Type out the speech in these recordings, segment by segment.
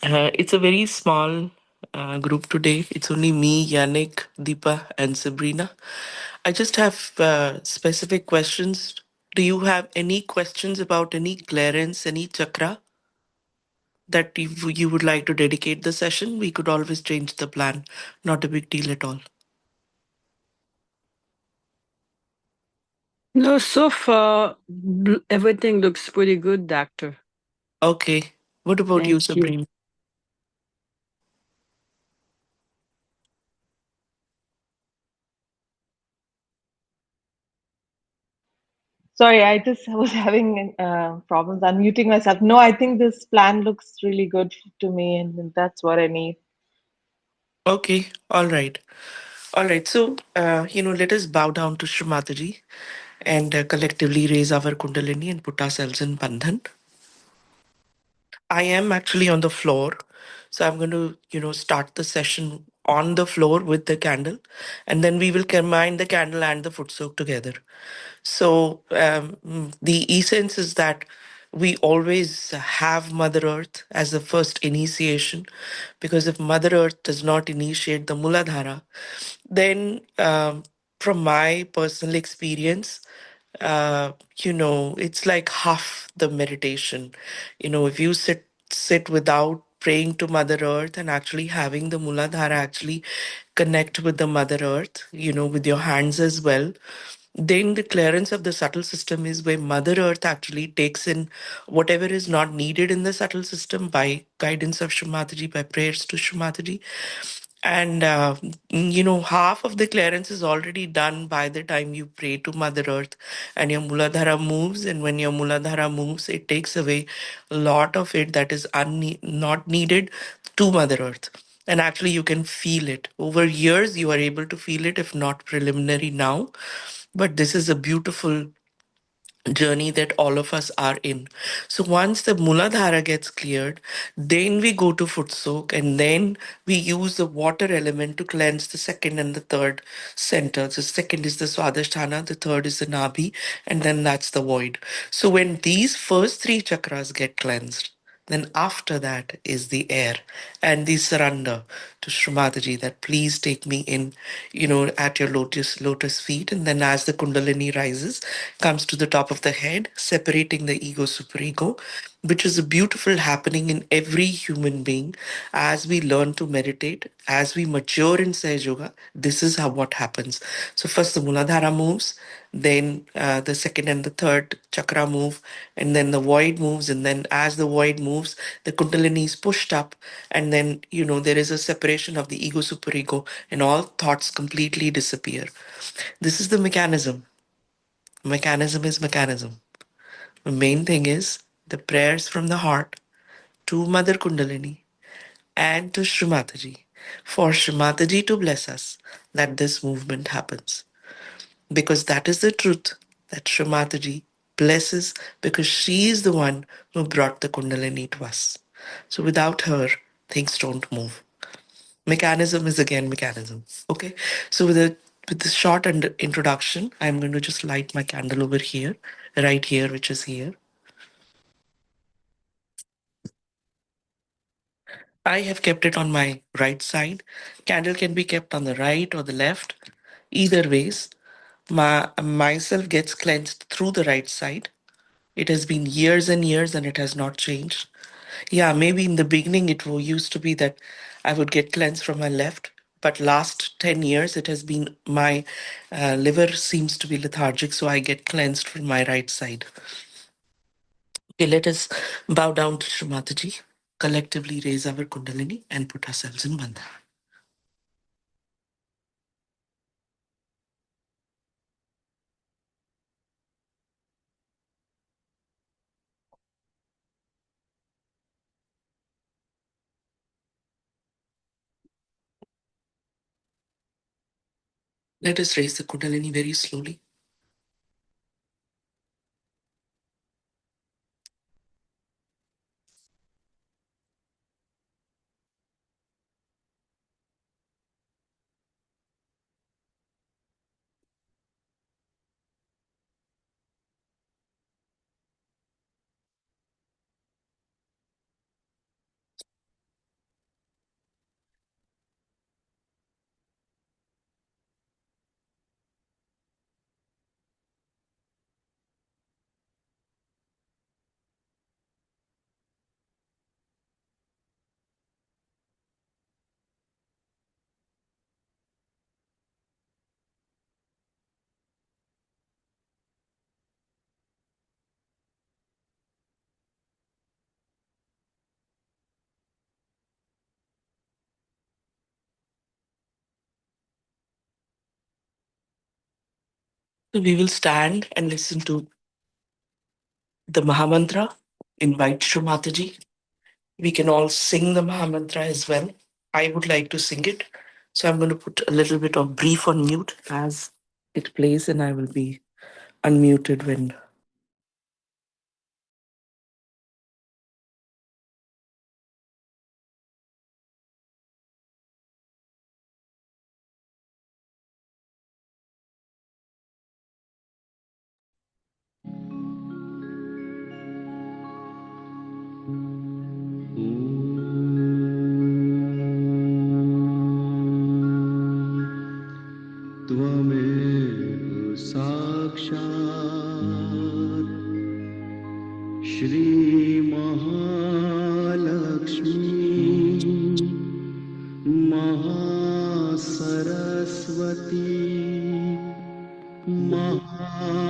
It's a very small group today. It's only me, Yannick, Deepa, and Sabrina. I just have specific questions. Do you have any questions about any clearance, any chakra that you would like to dedicate the session? We could always change the plan. Not a big deal at all. No, so far, everything looks pretty good, doctor. Okay. What about you, Thank you. Sabrina? Sorry, I just was having problems unmuting myself. No, I think this plan looks really good to me, and that's what I need. Okay. All right. All right. So, let us bow down to Shrimataji and collectively raise our Kundalini and put ourselves in Bandhan. I am actually on the floor. So I'm going to, start the session on the floor with the candle. And then we will combine the candle and the foot soak together. So the essence is that we always have Mother Earth as the first initiation, because if Mother Earth does not initiate the Muladhara, then from my personal experience, it's like half the meditation. If you sit without praying to Mother Earth and actually having the Muladhara actually connect with the Mother Earth, with your hands as well, then the clearance of the subtle system is where Mother Earth actually takes in whatever is not needed in the subtle system by guidance of Shumataji, by prayers to Shumataji. And, half of the clearance is already done by the time you pray to Mother Earth and your Muladhara moves. And when your Muladhara moves, it takes away a lot of it that is not needed to Mother Earth. And actually, you can feel it. Over years, you are able to feel it, if not preliminary now. But this is a beautiful journey that all of us are in. So once the Muladhara gets cleared, then we go to foot soak, and then we use the water element to cleanse the second and the third center. The second is the Swadhisthana, the third is the Nabhi, and then that's the void. So when these first three chakras get cleansed, then after that is the air and the surrender to Srimataji, that please take me in, at your lotus feet. And then as the Kundalini rises, comes to the top of the head, separating the ego superego, which is a beautiful happening in every human being. As we learn to meditate, as we mature in Sahaj Yoga, this is how what happens. So first the Muladhara moves, then the second and the third chakra move, and then the void moves, and then as the void moves, the Kundalini is pushed up, and then there is a separation of the ego superego, and all thoughts completely disappear. This is the mechanism. Mechanism is mechanism. The main thing is the prayers from the heart to Mother Kundalini and to Srimataji, for Srimataji to bless us that this movement happens. Because that is the truth, that Srimataji blesses, because she is the one who brought the Kundalini to us. So without her, things don't move. Mechanism is again mechanism. Okay. So with this short introduction, I'm going to just light my candle over here, right here, which is here. I have kept it on my right side. Candle can be kept on the right or the left. Either ways, myself gets cleansed through the right side. It has been years and years and it has not changed. Yeah, maybe in the beginning used to be that I would get cleansed from my left, but last 10 years it has been my liver seems to be lethargic, so I get cleansed from my right side. Okay, let us bow down to Srimataji, collectively raise our Kundalini and put ourselves in Bandha. Let us raise the Kundalini very slowly. So we will stand and listen to the Mahamantra. Invite Shumataji. We can all sing the Mahamantra as well. I would like to sing it. So I'm going to put a little bit of brief on mute as it plays, and I will be unmuted when. त्वमेव साक्षात् श्रीमहालक्ष्मी महासरस्वती महाकाली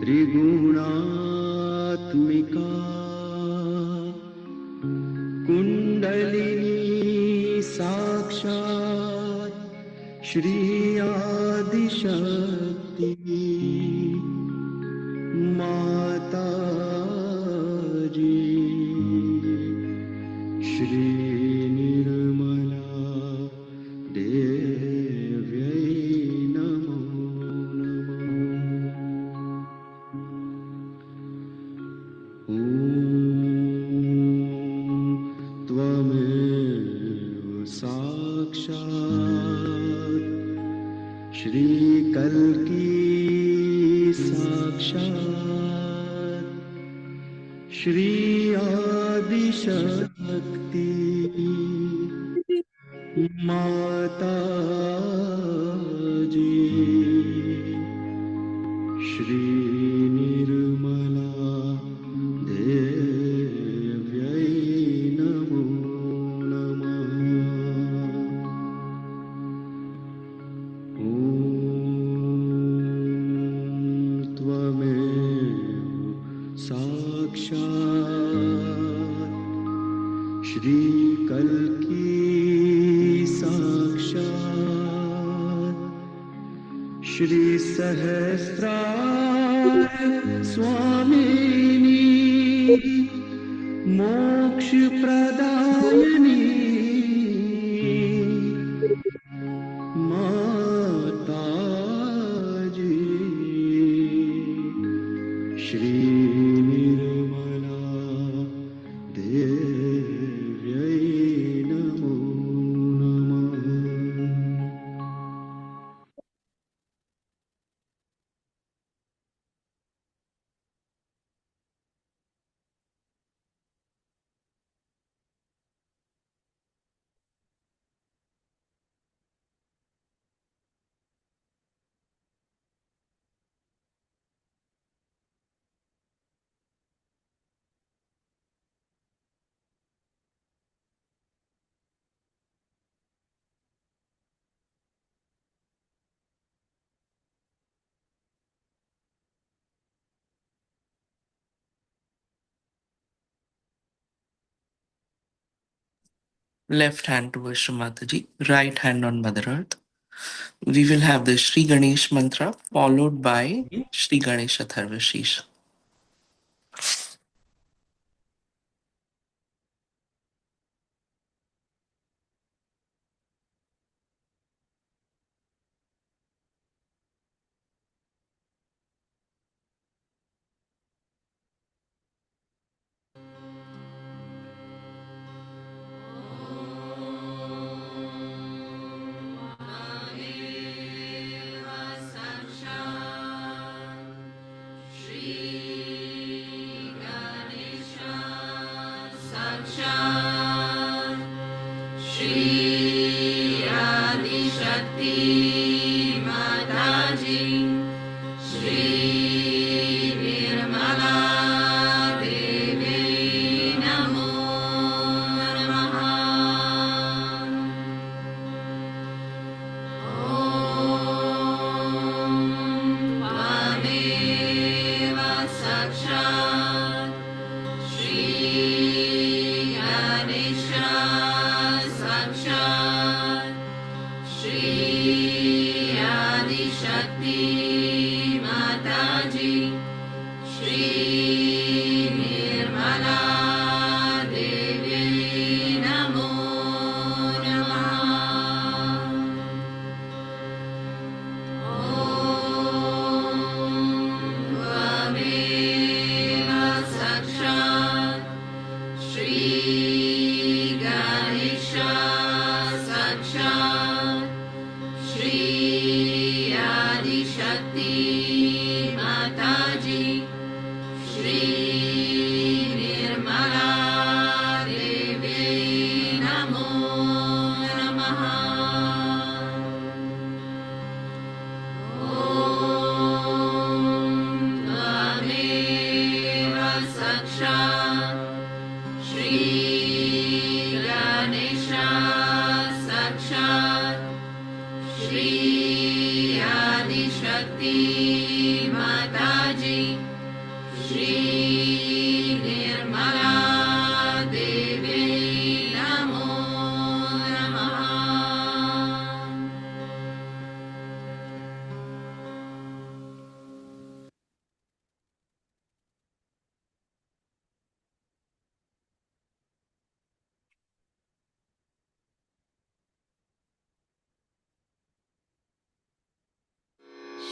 त्रिगुणात्मिका कुण्डलिनी साक्षात् श्री आदिशक्ति माताजी श्रीनिर्मला देव्यै नमो नमः। ॐ त्वमेव साक्षात् श्रीकल्की साक्षात् श्री आदिशक्ति माताजी श्रीनिर्मला देव्यै नमो नमः। ॐ त्वमेव साक्षात् श्रीकल्की साक्षात् श्रीसहस्रार स्वामिनी मोक्षप्रदायिनी माताजी श्रीनिर्मला देव्यै नमो नमः। Left hand towards Shumataji, right hand on Mother Earth. We will have the Sri Ganesh mantra followed by Sri Ganesh Atharvashish. Shri श्रीनिर्मला देवी नमो नमः। ॐ त्वमेव साक्षात् श्रीगणेश साक्षात् श्री आदिशक्ति माताजी श्री निर्मला देवी नमो नमः। ॐ त्वमेव साक्षात् श्री गणेश साक्षात् श्री आदिशक्ति माताजी श्री निर्मला देवी नमो नमः।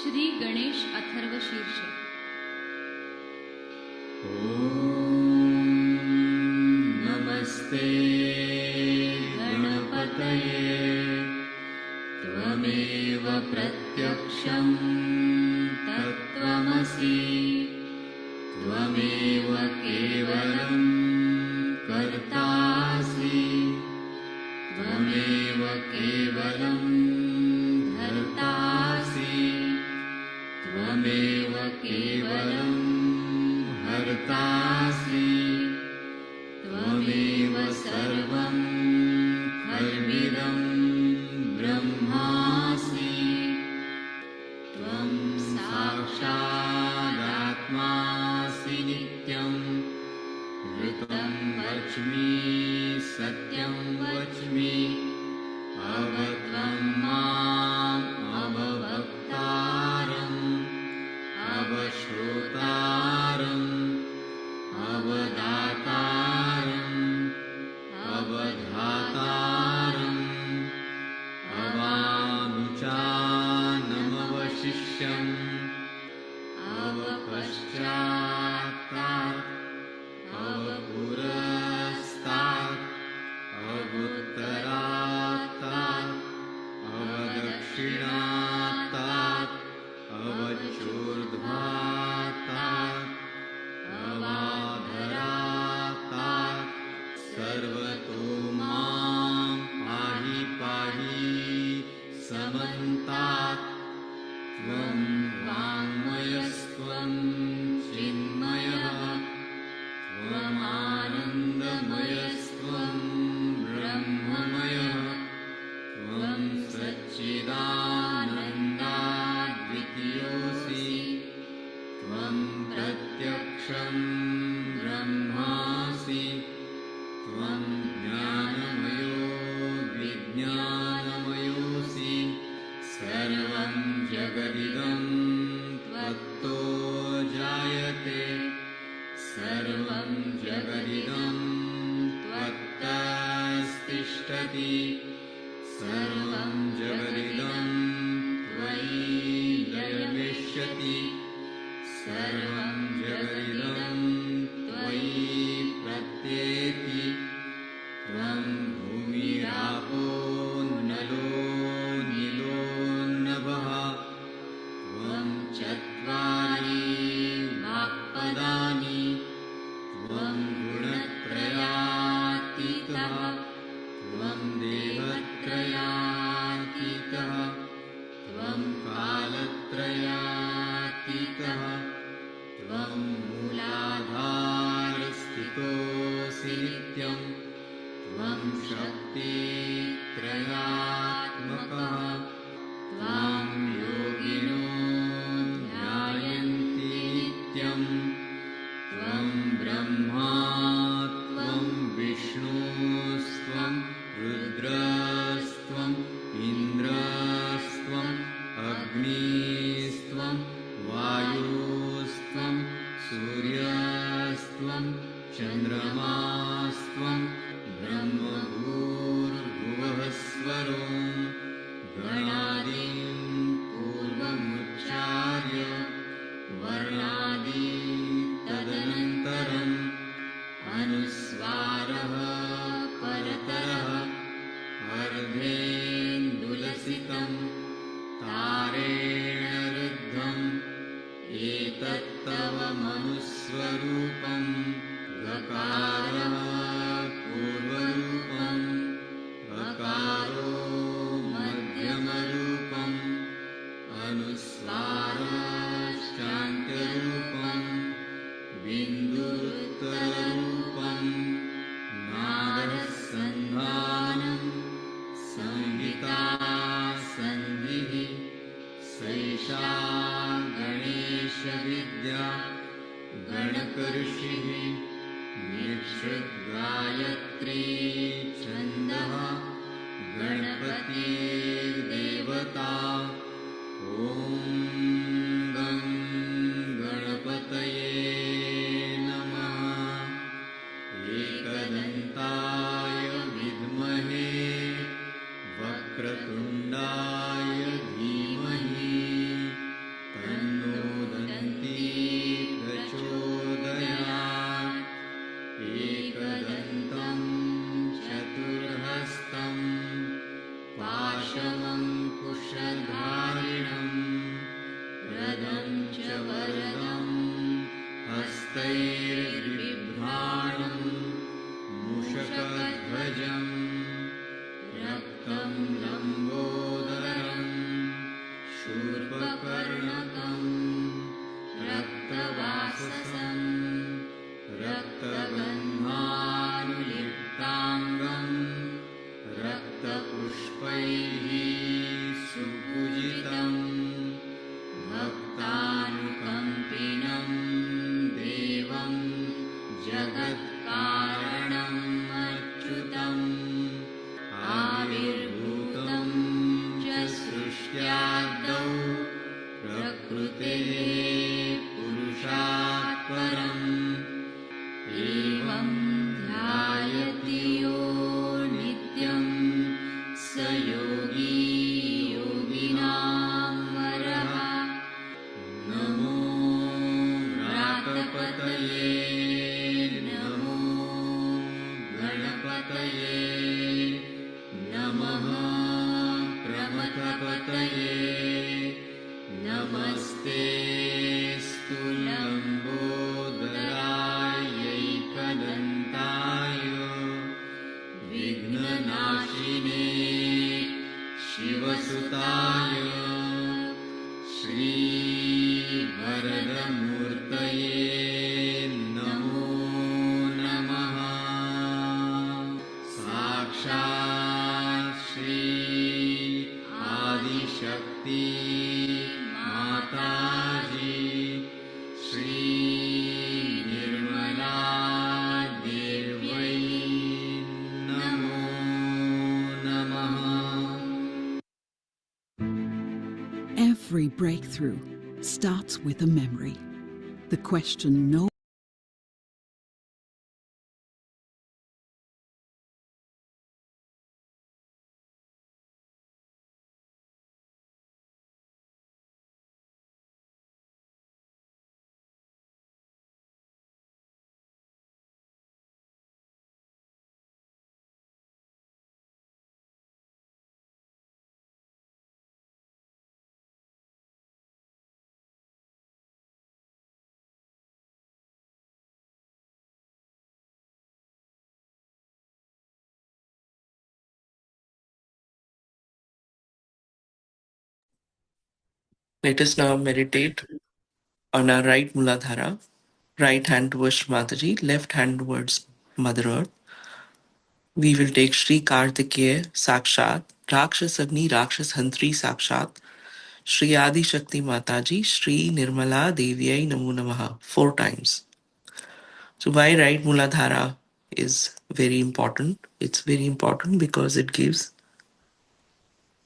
श्री गणेश अथर्व शीर्ष। ॐ नमस्ते गणपतये त्वमेव प्रत्यक्षं तत्त्वमसि त्वमेव केवलं कर्तासि त्वमेव केवलं धर्तासि त्वमेव केवलं हर्तासि त्वमेव सर्वं खल्विदं ब्रह्मासि त्वं साक्षादात्मासि नित्यं ऋतं वच्मि सत्यं वच्मि अवत्वं माम् अववक्तारम् अवश्रोतारम् अवदातारम् अवधातारम् अवानुचानमवशिष्यम् अवपश्चात्तात् अवपुरस्तात् अवुत्तरात्तात् अवदक्षिणात्तात् अवचोर्ध्वात्तात् अवाधरात्तात् सर्वतो मां पाहि पाहि समन्तात् त्वं वाङ्मयस्त्वं चिन्मयः त्वमानन्दमयस्त्वं ब्रह्ममयः त्वं सच्चिदानन्दाद्वितीयोऽसि त्वं प्रत्यक्षं ब्रह्मासि त्वं ज्ञानमयो विज्ञानमयोऽसि सर्वं जगदिदं त्वत्तो जायते सर्वं जगदिदं त्वत्तस्तिष्ठति सर्वं जगदिदं त्वयि लयमिष्यति सर्वं जगदिदं त्वयि प्रत्येति त्वं भूमिरापो नलो नीलो नभः त्वं चत्वारि वाक्पदानि त्वं गुणत्रयातीतः त्वं देवत्रयातीतः त्वं कालत्रयातीतः त्वं मूलाधारस्थितोऽसि नित्यं त्वं शक्तित्रयात्मकः त्वां योगिनो ध्यायन्ति नित्यं त्वं ब्रह्मा त्वं विष्णुस्त्वं रुद्रस्त्वम् इन्द्रस्त्वम् अग्निस्त्वं वायुस्त्वं सूर्यास्त्वं चन्द्रमास्त्वं ब्रह्मभूर्भुवः स्वरो गणादीन् पूर्वमुच्चार्य वर्णादि तदनन्तरम् अनुस्वारः परतरः अर्धेन्दुलसितं तारेण रुद्धम् एतत्तव मनुस्वरूपं गकारः पूर्वरूपम् गकारो मध्यमरूपम् अनुस्वाराश्चान्त्यरूपम् बिन्दुरुत्तररूपम् नादः सन्धानं संहिता सन्धिः सैषा गणेशविद्या गणकऋषिः निःसृद्गायत्री छन्दः गणपतिर्देवता ॐ गं गणपतये नमः एकदन्ताय विद्महे वक्रतुण्डाय धीमहि तन्नो दन्ती प्रचोदयात् एकदन्तं चतुर्हस्तं पाशमङ्कुशधारिणं रदं च वरदं हस्तैर्बिभ्राणं मूषकध्वजं रक्तं लम्बोदरं शूर्पकर्णकं रक्तवाससं रक्तगन्धानुलिप्ताङ्गं रक्तपुष्पैः सुपूजितं भक्तानुकम्पिनं देवं जगत्कारणम् अच्युतम् आविर्भूतं च सृष्ट्यादौ प्रकृतेः पुरुषात् परम् एवं ध्यायति यो नित्यं स योगी योगिनां वरः नमो व्रातपतये नमो गणपतये नमः प्रमथपतये नमस्ते स्तुलम्बोदरायैकदन्ताय विघ्ननाशिने शिवसुताय श्रीवरदमूर्तये नमो नमः साक्षात् श्री आदिशक्ति माताजी श्री निर्मला देव्यै नमो नमः. Every breakthrough starts with a memory. The question no Let us now meditate on our right Muladhara. Right hand towards Mataji, left hand towards Mother Earth. We will take Shri Kartikeya Sakshat, Rakshas Agni Rakshas Hantri Sakshat, Shri Adi Shakti Mataji, Shri Nirmala Devyai Namo Namaha 4 times. So why right Muladhara is very important? It's very important because it gives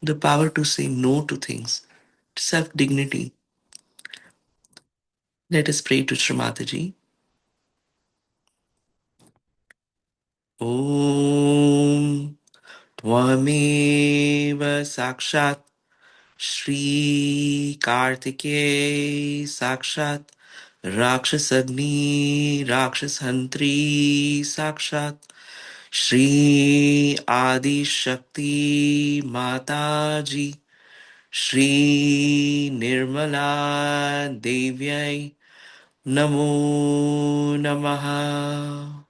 the power to say no to things, self-dignity. Let us pray to Shri Mataji. Om Tvameva Sakshat Shri Kartikeya Sakshat Rakshasagni Rakshashantri Sakshat Shri Adi Shakti Mataji Shri Nirmala Devyai Namo Namaha.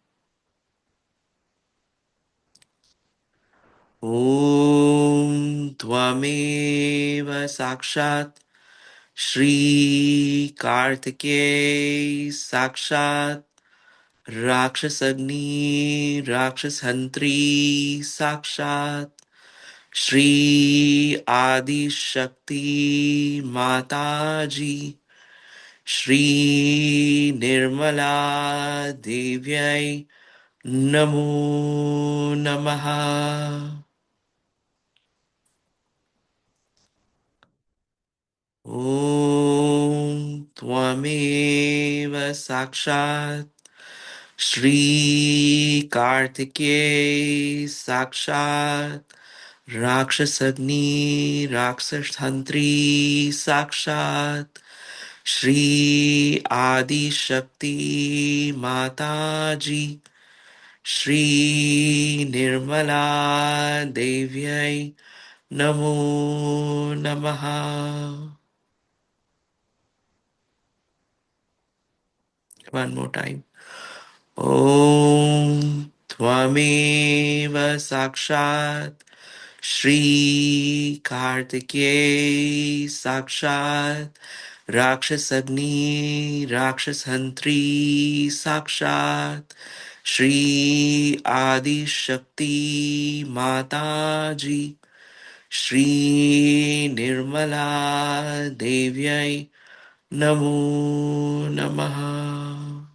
Om Tvameva Sakshat Shri Kartikeya Sakshat Rakshasagni Rakshashantri Sakshat Shri Adi Shakti Mataji Shri Nirmala Devyai Namo Namaha. Om Tvameva Sakshat Shri Kartikeya Sakshat Rakshasagni Rakshasthantri Sakshat Shri Adi Shakti Mataji Shri Nirmala Devyai Namo Namaha. One more time. Om Tvameva Sakshat Shri Kartikeya Sakshat Rakshasagni Rakshashantri Sakshat Shri Adi Shakti Mataji Shri Nirmala Devyai Namo Namaha.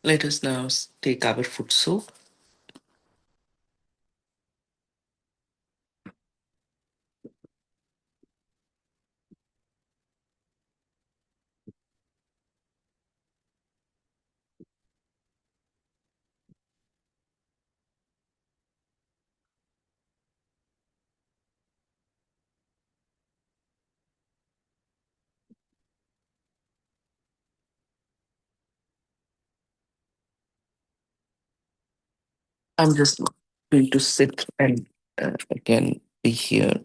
Let us now take our foot soak. I'm just going to sit and again be here.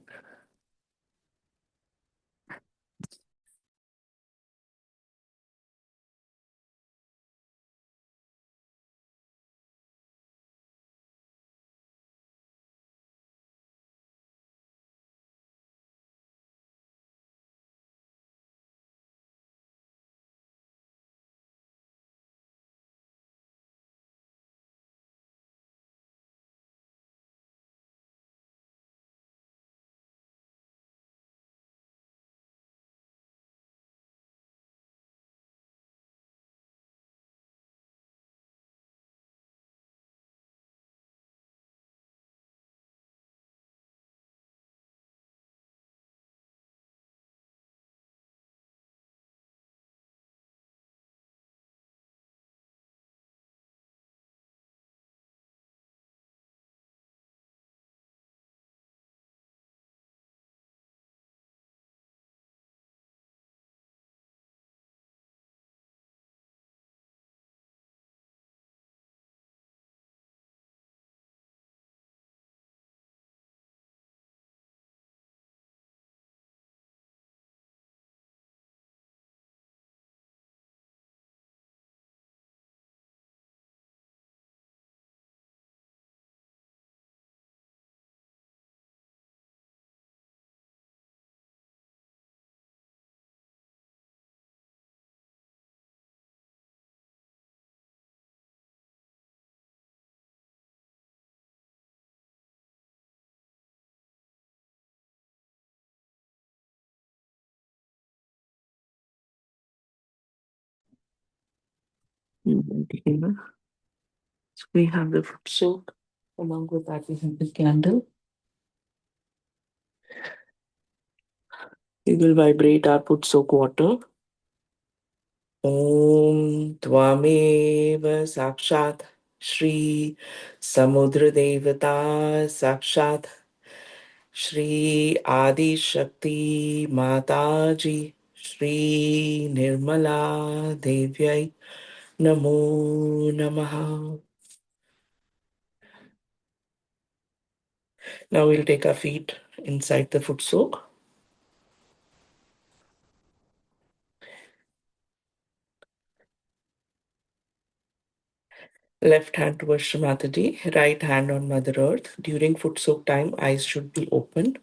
Here. So we have the fruit soak. Along with that, we have the candle. We will vibrate our fruit soak water. Om Tvameva Sakshat Shri Samudra Devata Sakshat Shri Adi Shakti Mataji Shri Nirmala Devyai Namo Namaha. Now we'll take our feet inside the foot soak. Left hand towards Shrimataji, right hand on Mother Earth. During foot soak time, eyes should be open.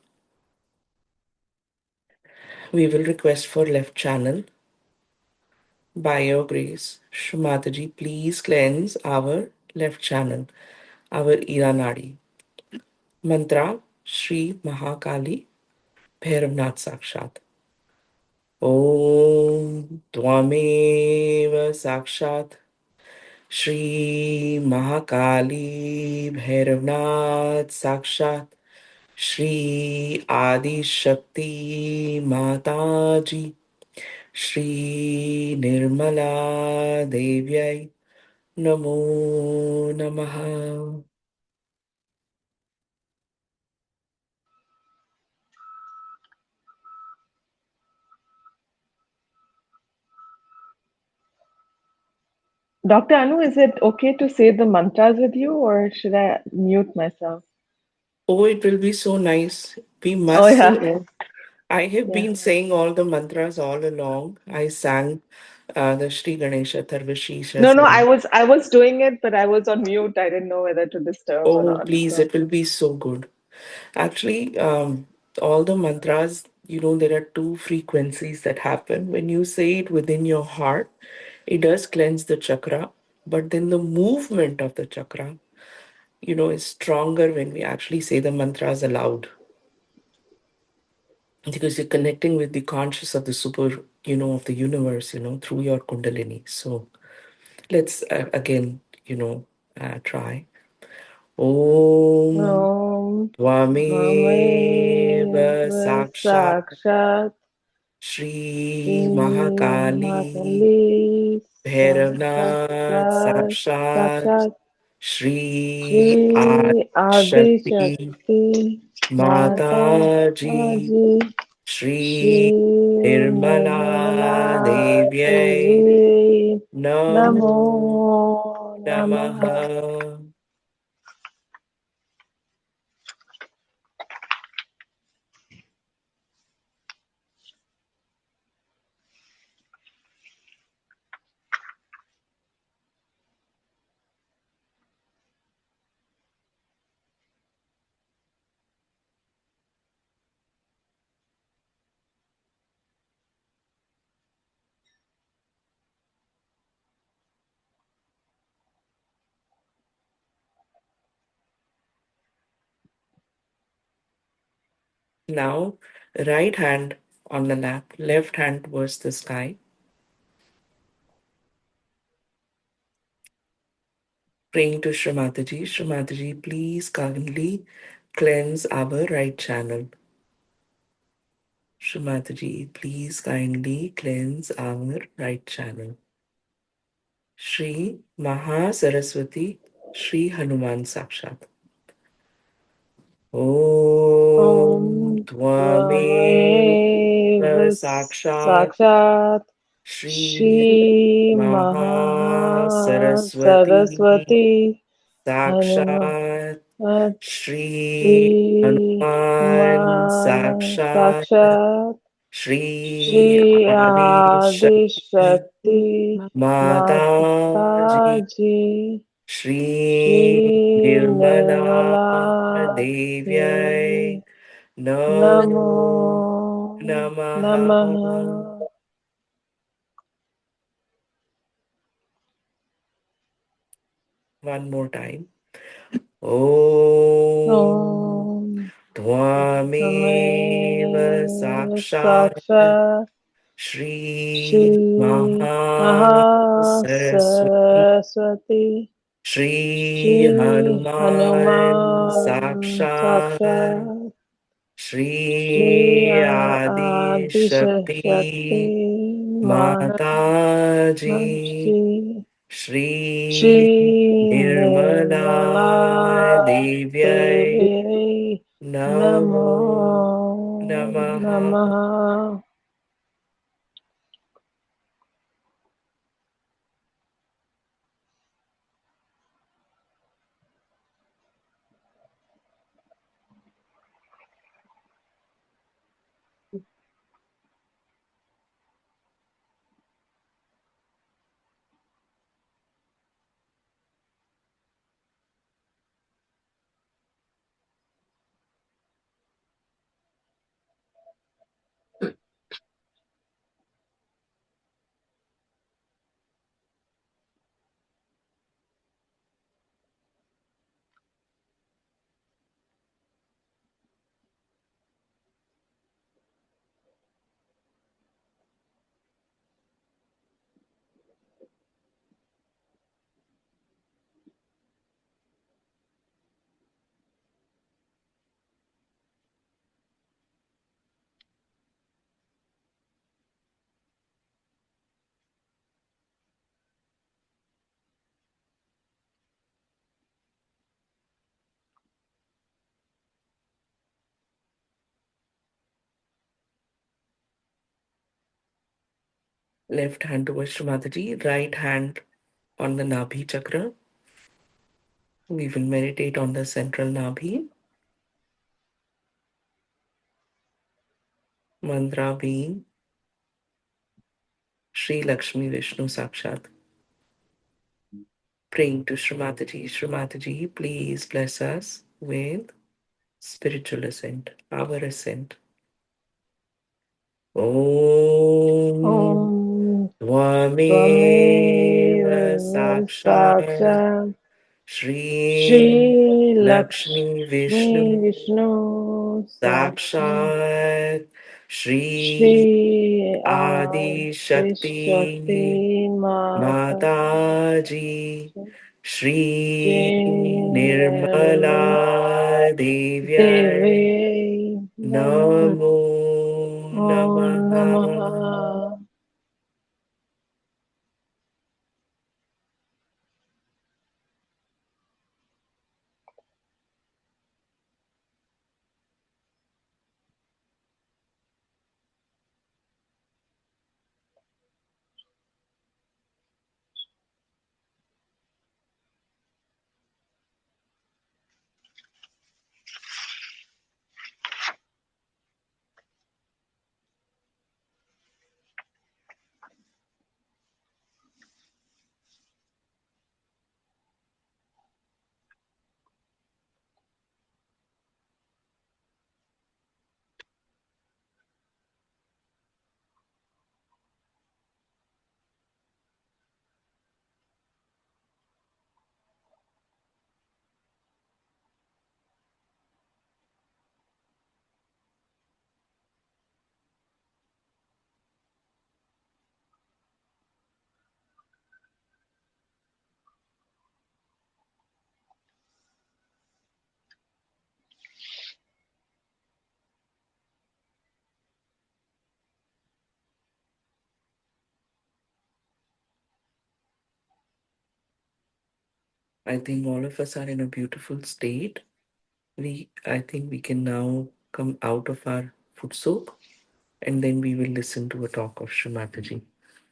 We will request for left channel. By your grace, Shrimataji, please cleanse our left channel, our Iranadi. Mantra Shri Mahakali Bhairavnath Sakshat. Om Tvameva Sakshat Shri Mahakali Bhairavnath Sakshat Shri Adi Shakti Mataji Shri Nirmala Devyai Namo Namaha. Dr. Anu, is it okay to say the mantras with you, or should I mute myself? Oh, it will be so nice. We Oh, must say yeah. all. I have Yeah. been saying all the mantras all along. I sang the Shri Ganesha No, no, Tharvashishas. I was doing it, but I was on mute. I didn't know whether to disturb or Oh, not. please, So, it will be so good. Actually, all the mantras, there are two frequencies that happen. When you say it within your heart, it does cleanse the chakra, but then the movement of the chakra, is stronger when we actually say the mantras aloud because you're connecting with the conscious of the super, of the universe, through your kundalini. So let's again, try. Om Om Tvameva Mame Sakshat Sakshat Shri Shri Mahakali Mahakali Bhairavnath Sakshat Sakshat Shri Shri Adi Shakti Shakti Mata Mataji Aji Shri Shri Nirmala Nirmala Devyai Devi Namo Namo Namaha. Namaha. Now, right hand on the lap, left hand towards the sky. Praying to Shrimataji. Shrimataji, please kindly cleanse our right channel. Shrimataji, please kindly cleanse our right channel. Shri Maha Saraswati, Shri Hanuman Sakshat. Om Om Tvameva Tvameva Sakshat Sakshat Shri Shri Maha Maha Saraswati Saraswati Hanuman Sakshat Shri Shri Hanuman Man Sakshat Sakshat Shri Shri Adi Adi Shakti Shakti Mataji Mataji Shri Shri Nirmala Nirmala Devyai Devi Namo Namo Namaha. Namaha. One more time. Om Om Tvameva Tvameva Sakshat Sakshat Shri Shri Mahasaraswati Mahasaraswati Shri Shri Hanuman Hanuman Sakshat Sakshat Shri Shri Adi Shakti Adishakti Mataji Mataji Shri Shri Nirmala Nirmala Devyai Devi Namo Namo Namaha. Namaha. Left hand towards Mataji, right hand on the Nabhi chakra. We will meditate on the central Nabhi. Mantra being Shri Lakshmi Vishnu Sakshat. Praying to Srimataji. Srimataji, please bless us with spiritual ascent, our ascent. Om Om Swami Swami Sakshat Sakshat Shri Shri Lakshmi Lakshmi Vishnu Vishnu Sakshat Sakshat Shri Shri Adi Adi Shakti Shakti Mata Mataji Shri Nirmala Nirmala Devyai Devi Namo Namo Namaha. Namaha. I think all of us are in a beautiful state. I think we can now come out of our foot soak and then we will listen to a talk of Srimataji.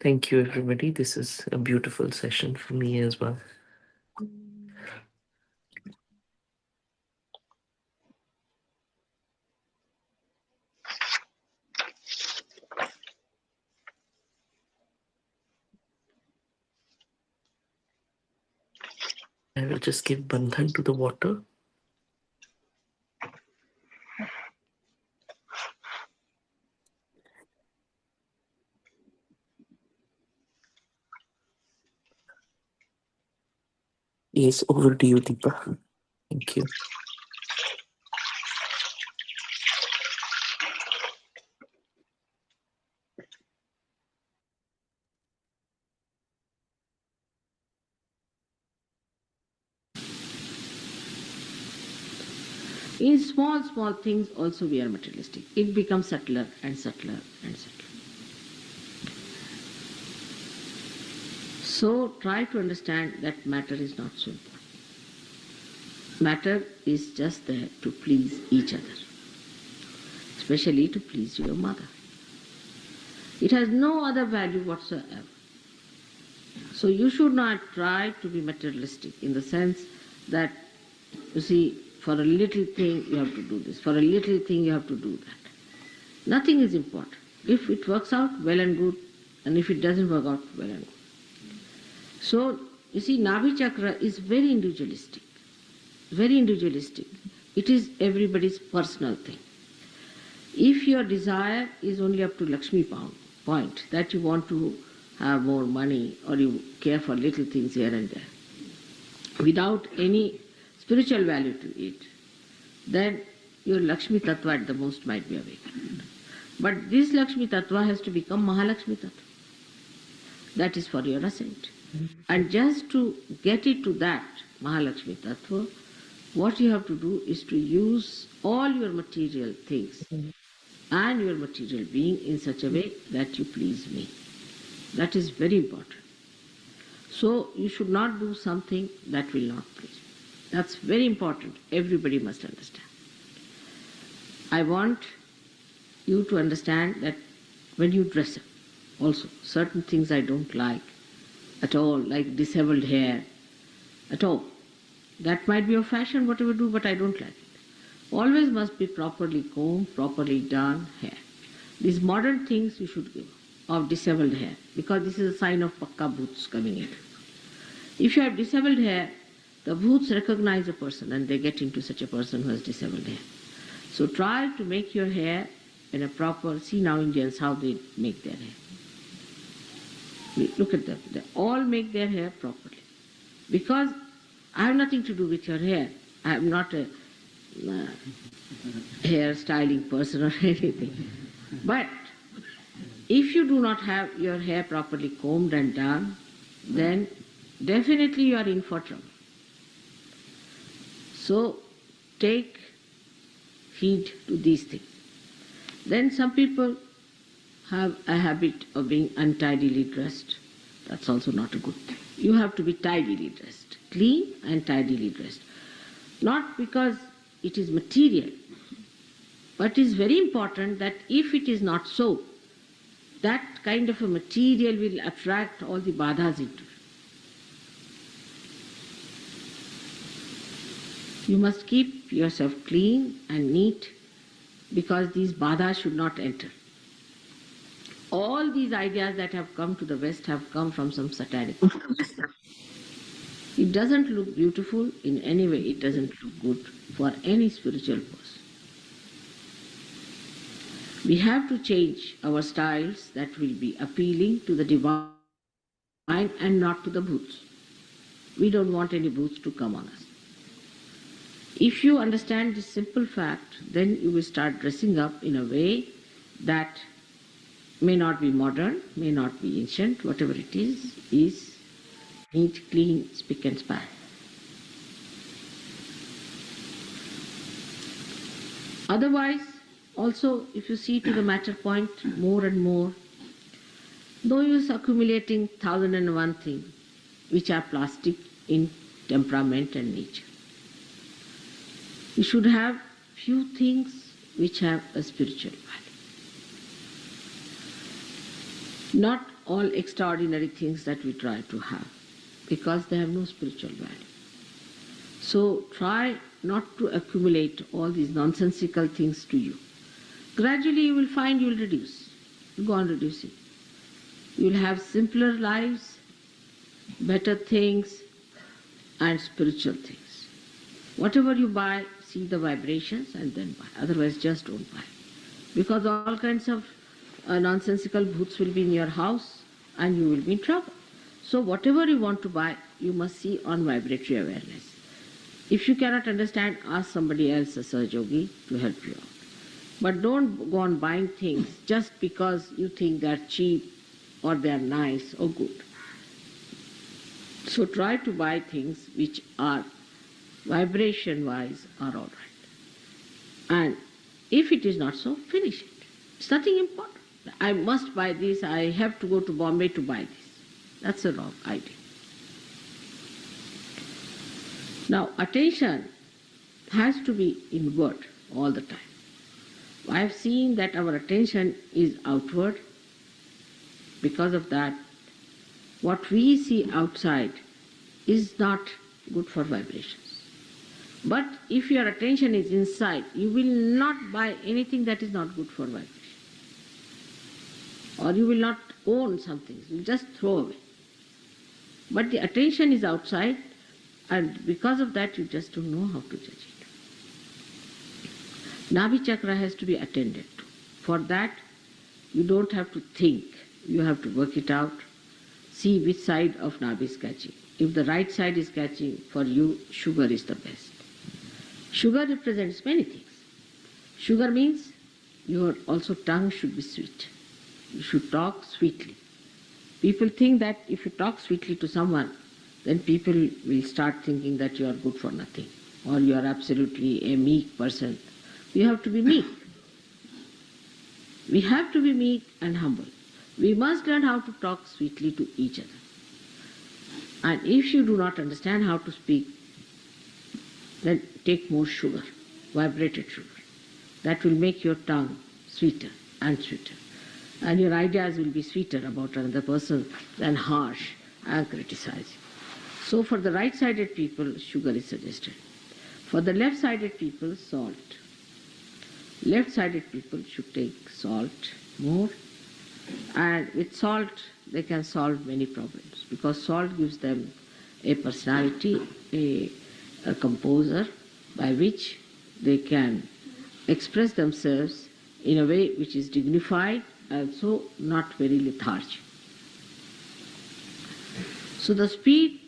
Thank you, everybody. This is a beautiful session for me as well. I will just give bandhan to the water. Yes, over to you, Deepa. Thank you. In small, small things also we are materialistic. It becomes subtler and subtler and subtler. So try to understand that matter is not so important. Matter is just there to please each other, especially to please your mother. It has no other value whatsoever. So you should not try to be materialistic in the sense that, you see, for a little thing you have to do this, for a little thing you have to do that. Nothing is important. If it works out, well and good, and if it doesn't work out, well and good. So, you see, Nabhi Chakra is very individualistic. Very individualistic. It is everybody's personal thing. If your desire is only up to Lakshmi point, that you want to have more money or you care for little things here and there, without any spiritual value to it, then your Lakshmi Tattva at the most might be awakened. But this Lakshmi Tattva has to become Mahalakshmi Tattva. That is for your ascent. And just to get it to that Mahalakshmi Tattva, what you have to do is to use all your material things and your material being in such a way that you please me. That is very important. So you should not do something that will not please me. That's very important. Everybody must understand. I want you to understand that when you dress up, also certain things I don't like at all, like disheveled hair, at all. That might be a fashion, whatever you do, but I don't like it. Always must be properly combed, properly done hair. These modern things you should give of disheveled hair, because this is a sign of pakka bhoots coming in. If you have disheveled hair, the bhoots recognize a person and they get into such a person who has disheveled hair. So try to make your hair in a proper, see now Indians how they make their hair. Look at them, they all make their hair properly. Because I have nothing to do with your hair. I am not a hair styling person or anything. But if you do not have your hair properly combed and done, then definitely you are in for trouble. So take heed to these things. Then some people have a habit of being untidily dressed. That's also not a good thing. You have to be tidily dressed, clean and tidily dressed. Not because it is material, but it is very important that if it is not so, that kind of a material will attract all the badhas into it. You must keep yourself clean and neat because these badhas should not enter. All these ideas that have come to the West have come from some satanic. It doesn't look beautiful in any way, it doesn't look good for any spiritual person. We have to change our styles that will be appealing to the divine and not to the bhoots. We don't want any bhoots to come on us. If you understand this simple fact, then you will start dressing up in a way that may not be modern, may not be ancient, whatever it is neat, clean, spick and span. Otherwise, also, if you see to the matter point more and more, though you are accumulating 1001 things which are plastic in temperament and nature, you should have few things which have a spiritual value. Not all extraordinary things that we try to have, because they have no spiritual value. So try not to accumulate all these nonsensical things to you. Gradually you will find you will reduce. You go on reducing. You will have simpler lives, better things, and spiritual things. Whatever you buy, see the vibrations and then buy. Otherwise just don't buy. Because all kinds of nonsensical bhoots will be in your house and you will be in trouble. So whatever you want to buy, you must see on vibratory awareness. If you cannot understand, ask somebody else, a Sahajogi, to help you out. But don't go on buying things just because you think they are cheap or they are nice or good. So try to buy things which are vibration-wise are all right. And if it is not so, finish it. It's nothing important. I must buy this, I have to go to Bombay to buy this. That's a wrong idea. Now, attention has to be inward all the time. I have seen that our attention is outward. Because of that, what we see outside is not good for vibrations. But if your attention is inside, you will not buy anything that is not good for vibration. Or you will not own something, you will just throw away. But the attention is outside, and because of that you just don't know how to judge it. Nabhi chakra has to be attended to. For that, you don't have to think, you have to work it out, see which side of Nabhi is catching. If the right side is catching, for you, sugar is the best. Sugar represents many things. Sugar means your also tongue should be sweet. You should talk sweetly. People think that if you talk sweetly to someone, then people will start thinking that you are good for nothing, or you are absolutely a meek person. You have to be meek. We have to be meek and humble. We must learn how to talk sweetly to each other. And if you do not understand how to speak, then take more sugar, vibrated sugar. That will make your tongue sweeter and sweeter. And your ideas will be sweeter about another person than harsh and criticizing. So for the right-sided people, sugar is suggested. For the left-sided people, salt. Left-sided people should take salt more, and with salt they can solve many problems, because salt gives them a personality, a composer by which they can express themselves in a way which is dignified and so not very lethargic. So the speed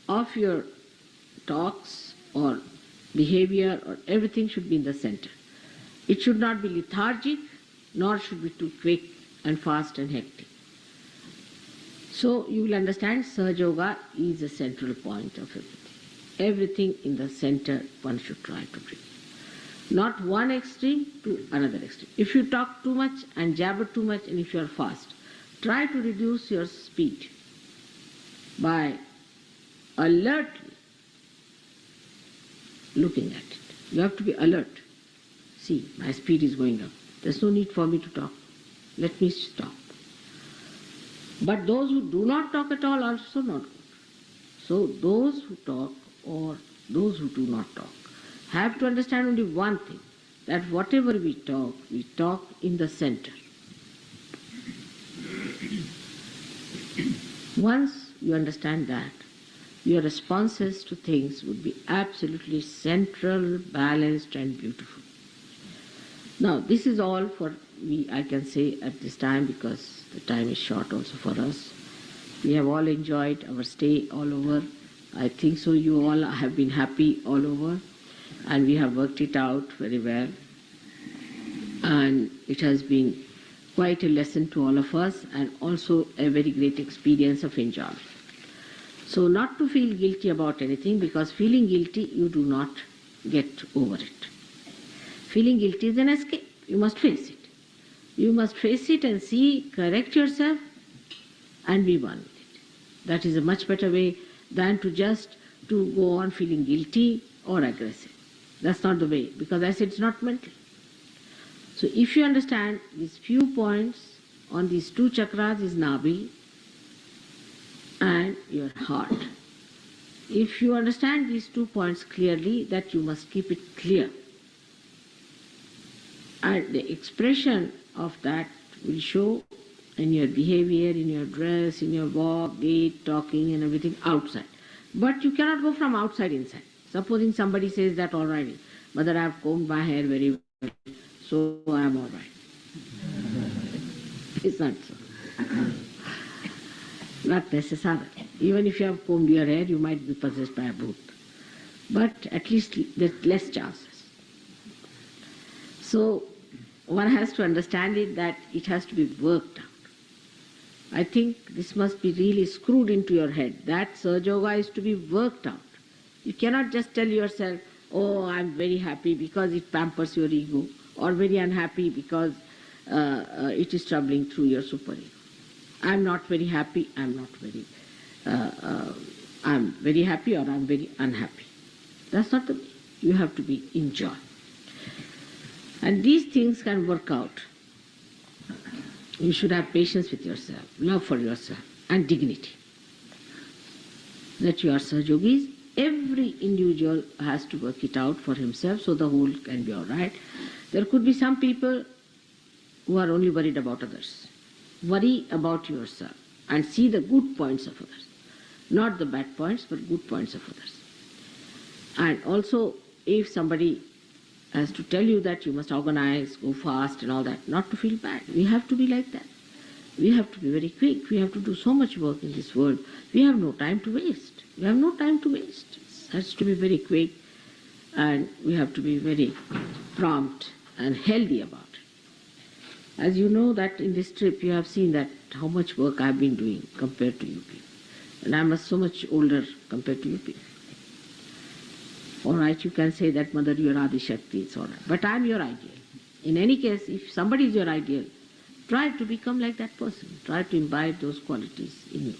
of your talks or behavior or everything should be in the center. It should not be lethargic, nor should be too quick and fast and hectic. So you will understand Sahaja Yoga is a central point of everything. Everything in the center one should try to bring. Not one extreme to another extreme. If you talk too much and jabber too much, and if you are fast, try to reduce your speed by alertly looking at it. You have to be alert. See, my speed is going up. There's no need for me to talk. Let me stop. But those who do not talk at all are also not good. So those who talk or those who do not talk have to understand only one thing, that whatever we talk in the center. Once you understand that, your responses to things would be absolutely central, balanced and beautiful. Now this is all for me, I can say at this time, because the time is short also for us. We have all enjoyed our stay all over. I think so you all have been happy all over, and we have worked it out very well. And it has been quite a lesson to all of us, and also a very great experience of enjoyment. So not to feel guilty about anything, because feeling guilty you do not get over it. Feeling guilty is an escape. You must face it. You must face it and see, correct yourself and be one with it. That is a much better way than to just to go on feeling guilty or aggressive. That's not the way, because I said it's not mental. So if you understand these few points on these two chakras is Nabhi and your heart. If you understand these 2 points clearly, that you must keep it clear. And the expression of that will show in your behavior, in your dress, in your walk, gait, talking and everything outside. But you cannot go from outside inside. Supposing somebody says that, all right, Mother, I have combed my hair very well, so I am all right. It's not so. Not necessarily. Even if you have combed your hair, you might be possessed by a bhoot. But at least there's less chances. So one has to understand it, that it has to be worked out. I think this must be really screwed into your head, that Sahaja Yoga is to be worked out. You cannot just tell yourself, Oh, I'm very happy because it pampers your ego, or very unhappy because it is troubling through your superego. I'm not very happy, uh, uh, I'm very happy or I'm very unhappy. That's not the way. You have to be in joy. And these things can work out. You should have patience with yourself, love for yourself, and dignity. That you are Sahajogis, every individual has to work it out for himself so the whole can be all right. There could be some people who are only worried about others. Worry about yourself and see the good points of others. Not the bad points, but good points of others. And also, if somebody has to tell you that you must organize, go fast and all that, not to feel bad. We have to be like that. We have to be very quick. We have to do so much work in this world. We have no time to waste. We have no time to waste. It has to be very quick, and we have to be very prompt and healthy about it. As you know that in this trip you have seen that how much work I have been doing compared to you people. And I am so much older compared to you people. All right, you can say that, Mother, you are Adi Shakti, it's all right. But I am your ideal. In any case, if somebody is your ideal, try to become like that person. Try to imbibe those qualities in you.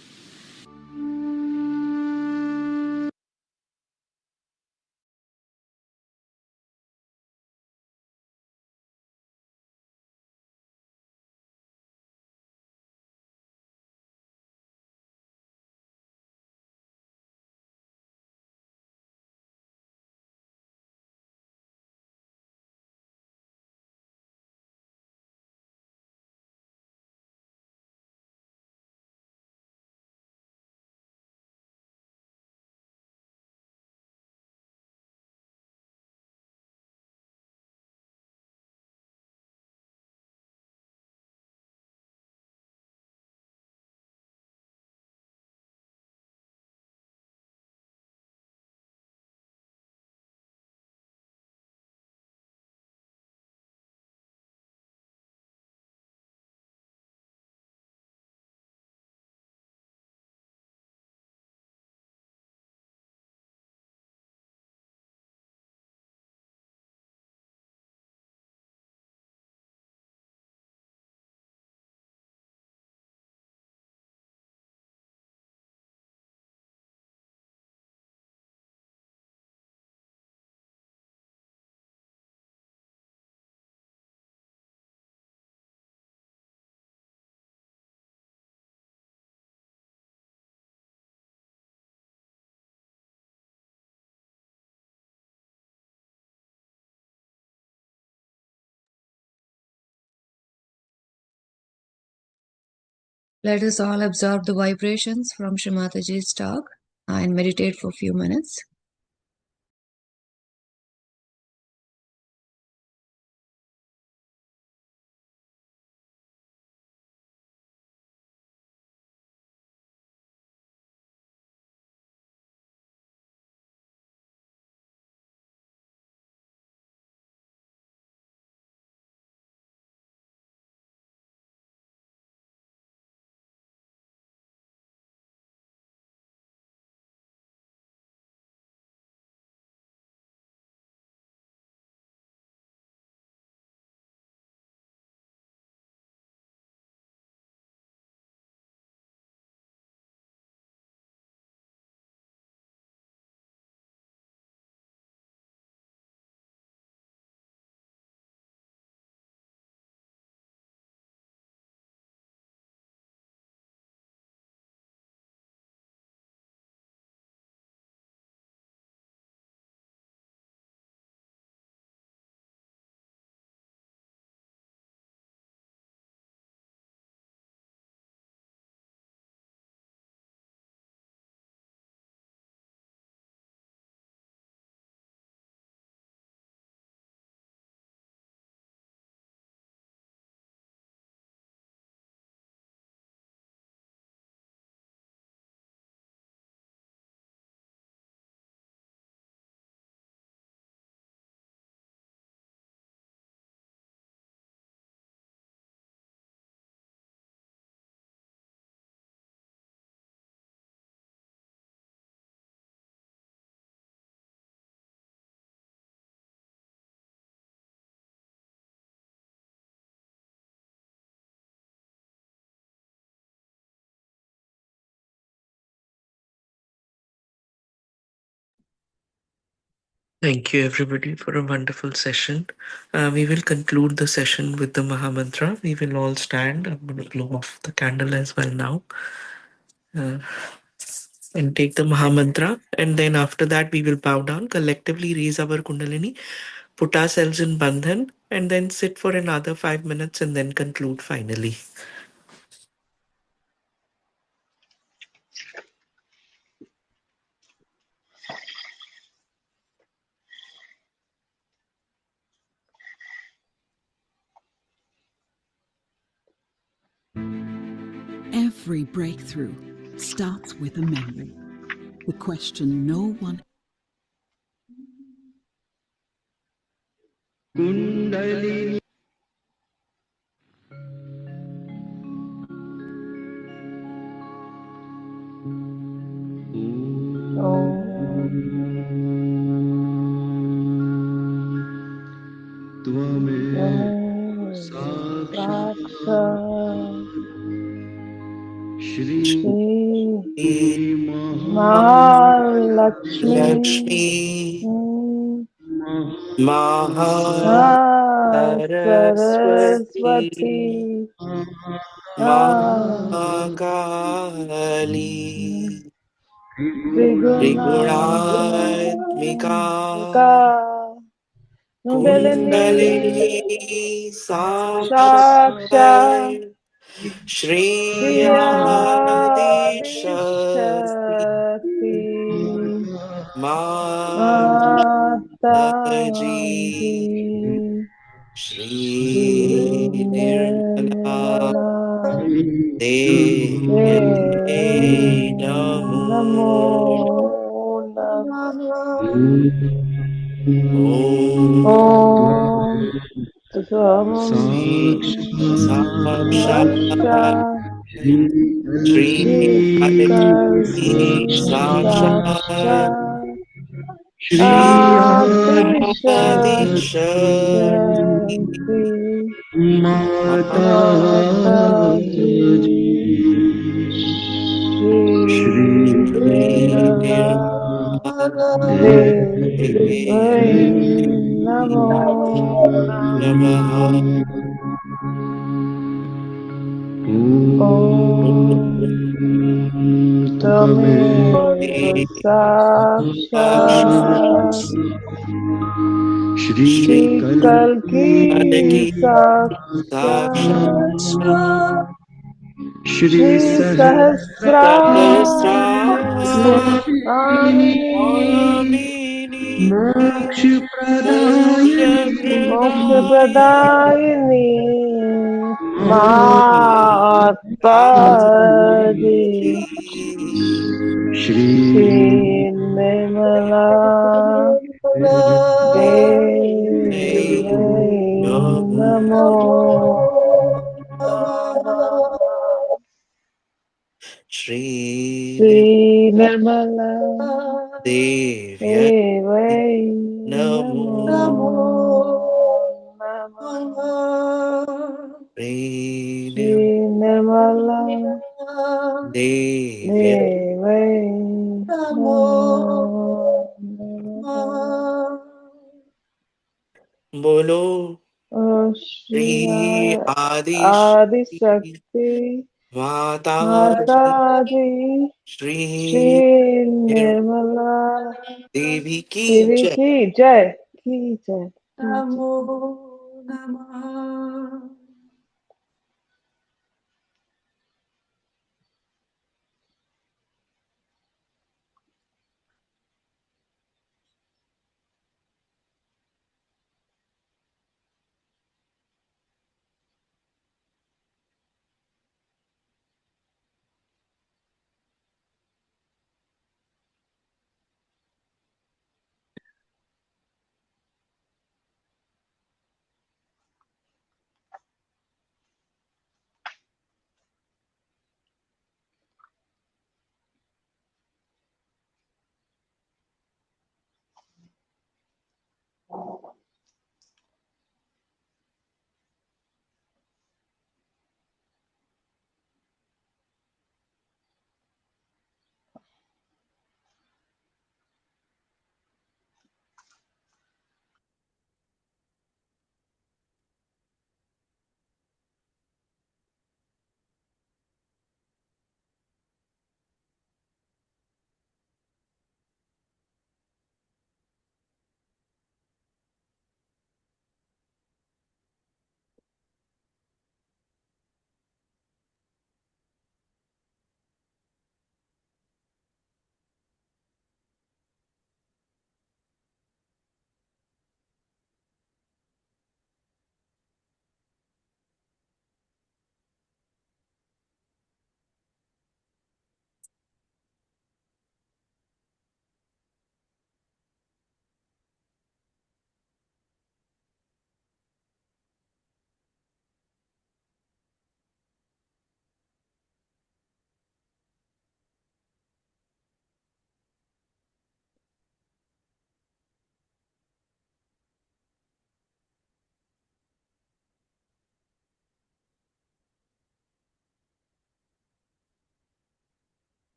Let us all observe the vibrations from Shrimataji's talk and meditate for a few minutes. Thank you, everybody, for a wonderful session. We will conclude the session with the Mahamantra. We will all stand. I'm going to blow off the candle as well now. Uh, and take the Mahamantra. And then after that, we will bow down, collectively raise our Kundalini, put ourselves in Bandhan, and then sit for another 5 minutes and then conclude finally. Every breakthrough starts with a memory. The question no one kundalini त्वमेव Saksha साक्षात् Shri Shri Mahalakshmi Lakshmi Mahasaraswati Saraswati Mahakali Trigunaatmika Trigunaatmika Kundalini Kundalini Saksha Sakshat Shri Adi Shakti Shri Mataji Mataji Shri Shri Nirmala Nirmala Devi Namo Namo Namah Om Shri Saksha Sakshat Shri Shri Adi Sakshat Saksha Shri Adi Adisha Shakti Shakti माता Mataji Shri Shri Nirmala Devi Devai Namo Namaha. Namah Om Tameva Sakshat Shri Shri कल Kalki Janaki Sakshat Sakshat Shri Shri Sahasra Amini Swamini मोक्ष Moksha Moksha Pradayani Pradayini Mataji Shri Shri Nirmala Devi Namo Namah Shri Shri Nirmala Devya Devi Namo Namo Namah Shri Shri Nirmala Devya Devi Namo Namah Bolo Oh Shri Shri Adi Adi Shakti Shakti Mataji Mataji Shri Shri Nirmala Devi Ki Devi Jai. ki jai, ki jai, ki jai. Namo Namah.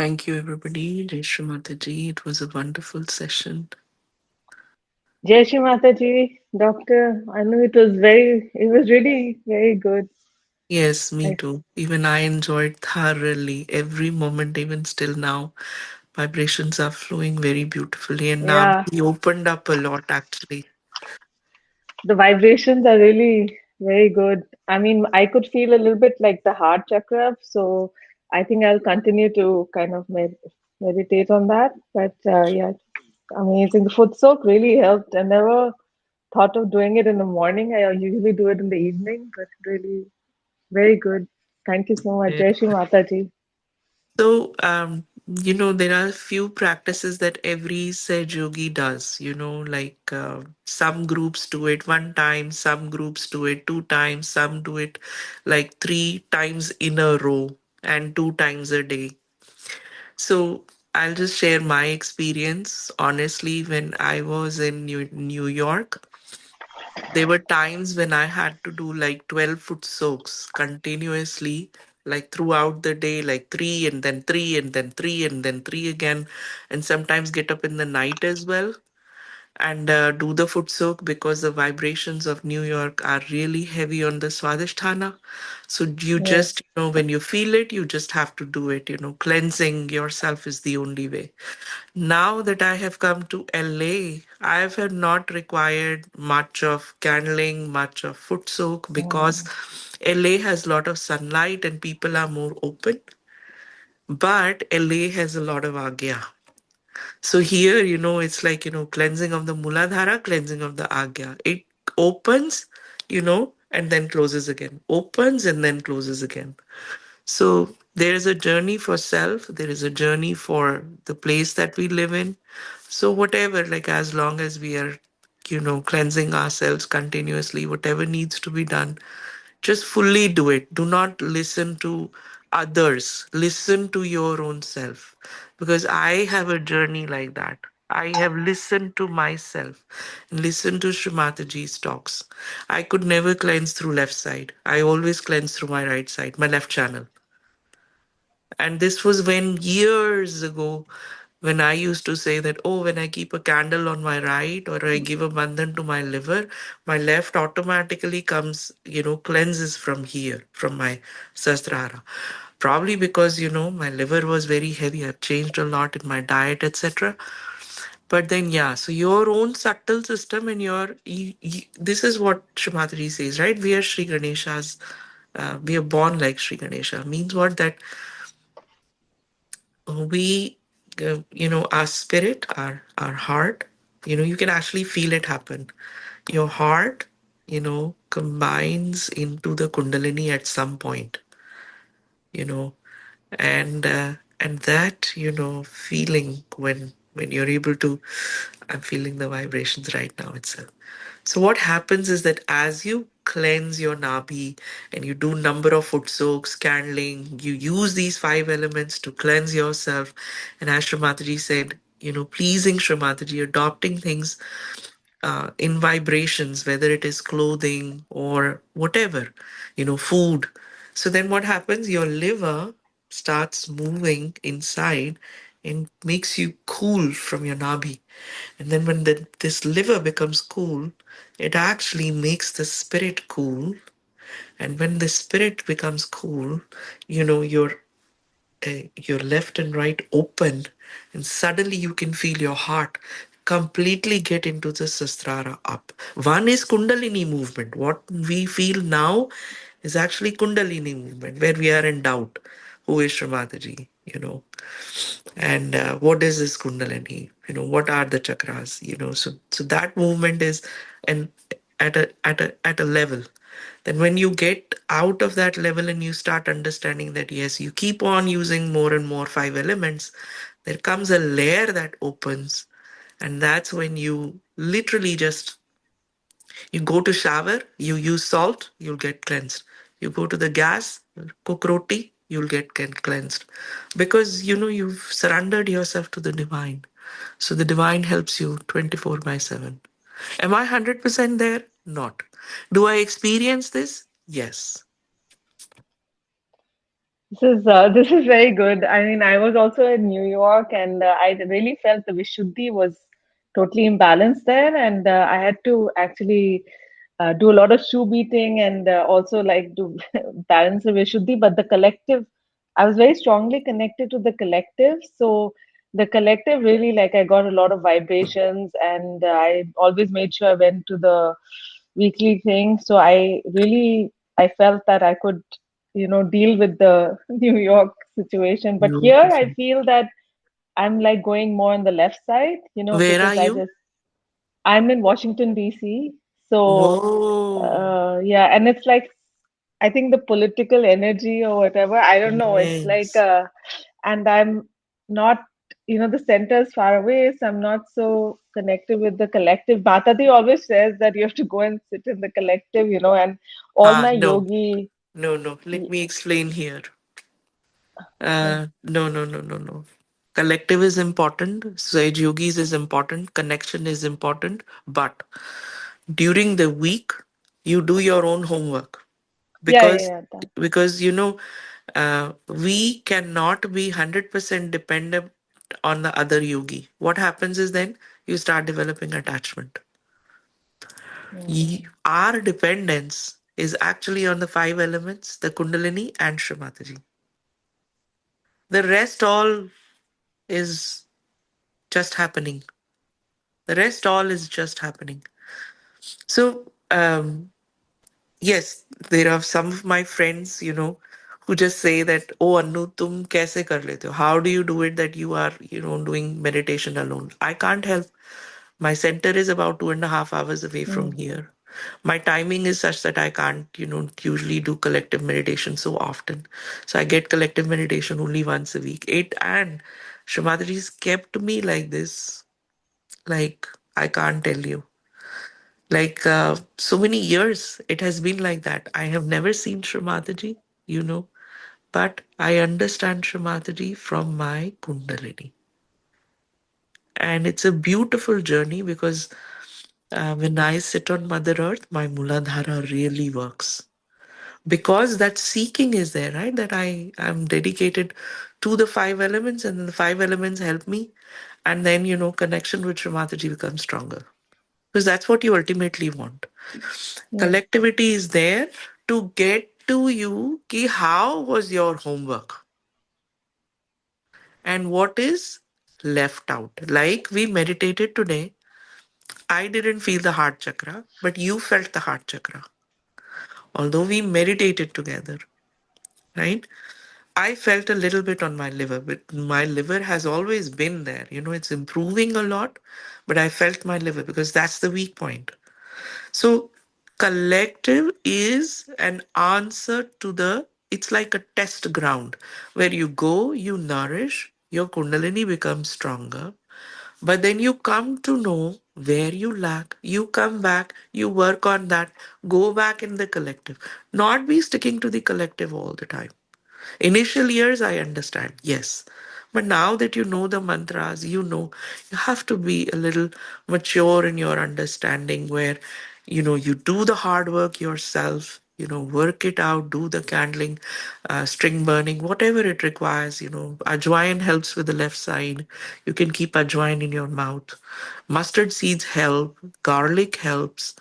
Thank you, everybody. Jai Shri Mataji. It was a wonderful session. Jai Shri Mataji, Doctor. I know it was really very good. Yes, me I, too. Even I enjoyed thoroughly every moment, even still now. Vibrations are flowing very beautifully, and now yeah, he opened up a lot actually. the vibrations are really very good. I mean, I could feel a little bit like the heart chakra, so I think I'll continue to kind of meditate on that. But yeah, amazing. The foot soak really helped. I never thought of doing it in the morning. I usually do it in the evening, but really very good. Thank you so much. Yeah. Jai Shri Mataji. So, there are a few practices that every Saj Yogi does, like some groups do it one time, some groups do it two times, some do it like three times in a row and two times a day. So, I'll just share my experience. Honestly, when I was in New York, there were times when I had to do like 12 foot soaks continuously, like throughout the day, like three and then three and then three and then three again. And sometimes get up in the night as well and do the foot soak because the vibrations of New York are really heavy on the Swadhisthana. So you Yes. just, when you feel it, you just have to do it. Cleansing yourself is the only way. Now that I have come to LA, I have not required much of candling, much of foot soak because Mm. LA has a lot of sunlight and people are more open. But LA has a lot of agya. So here, it's like, cleansing of the Muladhara, cleansing of the agya. It opens, and then closes again. Opens and then closes again. So there is a journey for self, there is a journey for the place that we live in. So whatever, like as long as we are, cleansing ourselves continuously, whatever needs to be done, just fully do it. Do not listen to others. Listen to your own self. Because I have a journey like that. I have listened to myself, listened to Srimataji's talks. I could never cleanse through left side. I always cleanse through my right side, my left channel. And this was when years ago, when I used to say that, oh, when I keep a candle on my right or I give a bandhan to my liver, my left automatically comes, cleanses from here, from my sasrara. Probably because, my liver was very heavy. I've changed a lot in my diet, etc. But then, yeah, so your own subtle system and this is what Shrimataji says, right? We are Sri Ganesha's, we are born like Sri Ganesha. Means what? That we our spirit, our heart, you can actually feel it happen. Your heart combines into the kundalini at some point, you know and that feeling when you're able to, I'm feeling the vibrations right now itself. So what happens is that as you cleanse your nabi and you do number of foot soaks, candling, you use these five elements to cleanse yourself. And as Shrimataji said, pleasing Shrimataji, adopting things in vibrations, whether it is clothing or whatever, food. So then what happens? Your liver starts moving inside and makes you cool from your nabi. And then when this liver becomes cool, it actually makes the spirit cool. And when the spirit becomes cool, your left and right open, and suddenly you can feel your heart completely get into the sastrara up. One is kundalini movement. What we feel now is actually kundalini movement, where we are in doubt. Who is Shrimataji? And what is this kundalini? What are the chakras? So that movement is and at a level. Then when you get out of that level and you start understanding that yes, you keep on using more and more five elements, there comes a layer that opens, and that's when you literally just, you go to shower, you use salt, you'll get cleansed. You go to the gas, cook roti, you'll get cleansed. Because you've surrendered yourself to the divine. So the divine helps you 24/7. Am I 100% there? Not. Do I experience this? Yes. This is very good. I mean, I was also in New York, and I really felt the Vishuddhi was totally imbalanced there, and I had to actually do a lot of shoe beating and also like to balance the Vishuddhi. But the collective, I was very strongly connected to the collective, so the collective really like I got a lot of vibrations, and I always made sure I went to the weekly thing. So I felt that I could deal with the New York situation. But here I Beautiful. feel that I'm like going more on the left side, Where are because you? I'm in Washington DC. So Whoa. yeah, and it's like I think the political energy or whatever, I don't know. It's like Yes. and I'm not, the center is far away, so I'm not so connected with the collective. Bhatati always says that you have to go and sit in the collective, and all my No, yogi. no, no. Let me explain here. Yeah, No, no, no, no, no. Collective is important. Sage yogis is important. Connection is important. But during the week, you do your own homework yeah, because yeah. That. we cannot be 100% dependent on the other yogi. What happens is then you start developing attachment. Mm, Our dependence is actually on the five elements, the Kundalini and Shrimataji. The rest all is just happening. The rest all is just happening. So, yes, there are some of my friends, who just say that, oh, Anu, tum kaise kar lete ho? How do you do it that you are, doing meditation alone? I can't help. My center is about 2.5 hours away from mm, here. My timing is such that I can't, usually do collective meditation so often. So I get collective meditation only once a week. It and Shamataji's kept me like this, like I can't tell you. Like so many years, it has been like that. I have never seen Shamataji, but I understand Shamataji from my Kundalini. And it's a beautiful journey because when I sit on Mother Earth, my Muladhara really works. Because that seeking is there, right? That I am dedicated to the five elements, and the five elements help me. And then, connection with Srimataji becomes stronger. Because that's what you ultimately want. yeah. Collectivity is there to get to you ki how was your homework and what is left out. Like we meditated today, I didn't feel the heart chakra, but you felt the heart chakra. Although we meditated together, right? I felt a little bit on my liver, but my liver has always been there. It's improving a lot, but I felt my liver because that's the weak point. So, collective is an answer to it's like a test ground where you go, you nourish, your Kundalini becomes stronger, but then you come to know where you lack. You come back, you work on that, go back in the collective, not be sticking to the collective all the time. Initial years, I understand, yes. But now that you know the mantras, you have to be a little mature in your understanding where, you do the hard work yourself, work it out, do the candling, string burning, whatever it requires. Ajwain helps with the left side. You can keep ajwain in your mouth. Mustard seeds help, garlic helps,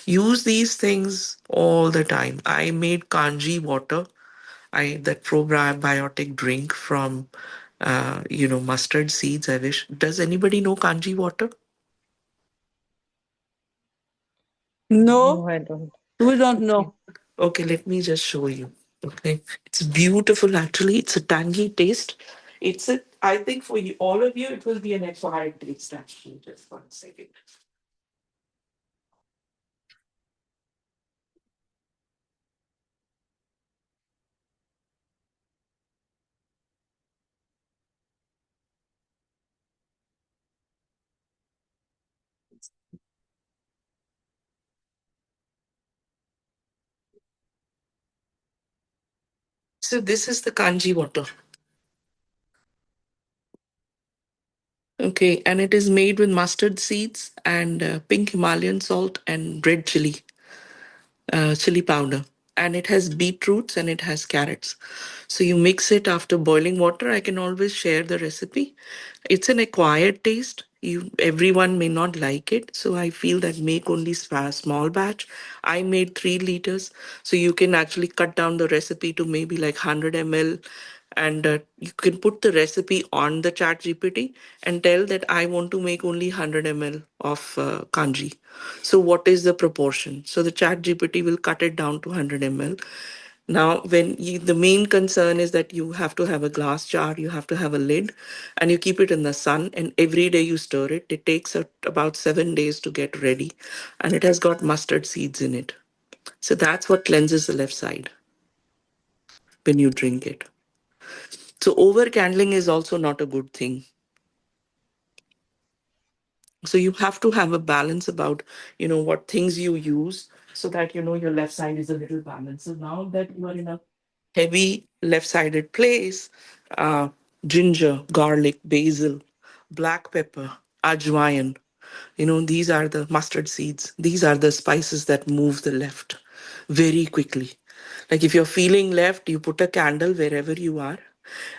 use these things all the time. I made kanji water, that probiotic drink from mustard seeds. I wish. Does anybody know kanji water? No, No, I don't. we don't Okay. know. Okay, let me just show you. Okay, it's beautiful. Actually, it's a tangy taste. I think for you, all of you, it will be an acquired taste. Actually, just 1 second. So this is the kanji water. Okay, and it is made with mustard seeds and pink Himalayan salt and red chili powder. and it has beetroots and it has carrots. So you mix it after boiling water. I can always share the recipe. It's an acquired taste. Everyone may not like it, so I feel that make only small batch. I made 3 liters, so you can actually cut down the recipe to maybe like 100 ml, and you can put the recipe on the chat gpt and tell that I want to make only 100 ml of kanji. So what is the proportion? So the chat gpt will cut it down to 100 ml. Now the main concern is that you have to have a glass jar, you have to have a lid, and you keep it in the sun, and every day you stir it. It takes about 7 days to get ready, and it has got mustard seeds in it. So that's what cleanses the left side when you drink it. So over candling is also not a good thing. So you have to have a balance about, what things you use, so that, your left side is a little balanced. So now that you are in a heavy left-sided place, ginger, garlic, basil, black pepper, ajwain, these are the mustard seeds. These are the spices that move the left very quickly. Like if you're feeling left, you put a candle wherever you are,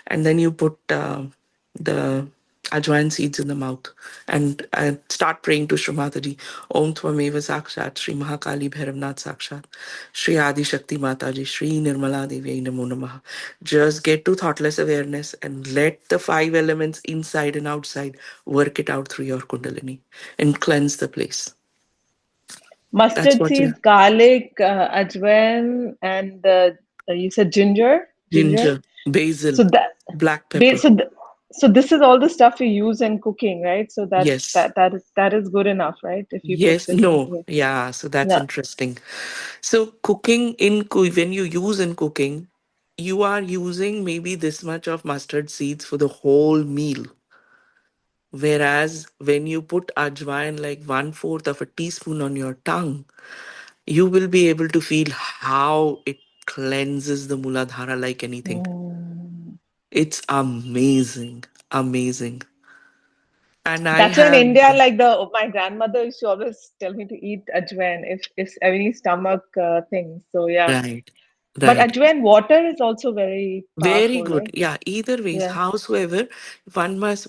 and then you put the ajwain seeds in the mouth and start praying to Shrimataji. Om Tvameva Sakshat, Shri Mahakali Bhairavnath Sakshat, Shri Adi Shakti Mataji, Shri Nirmala Devi Namo Namaha. Just get to thoughtless awareness and let the 5 elements inside and outside work it out through your Kundalini and cleanse the place. That's Mustard what you seeds, garlic, ajwain, and you said ginger. Ginger. ginger, basil, So that, black ba- pepper. so th- so this is all the stuff you use in cooking, right? So Yes. that is good enough, right? If you put Yes, this, no. yeah. Yeah, so that's No. interesting. So when you use in cooking, you are using maybe this much of mustard seeds for the whole meal. Whereas when you put ajwain like 1/4 of a teaspoon on your tongue, you will be able to feel how it cleanses the muladhara like anything. Mm. It's amazing, amazing. And I That's why in have, India, like my grandmother used to always tell me to eat ajwain if any stomach things. So yeah, right, but right. ajwain water is also very Very powerful, good. right? Yeah, either ways, Yeah. howsoever, one must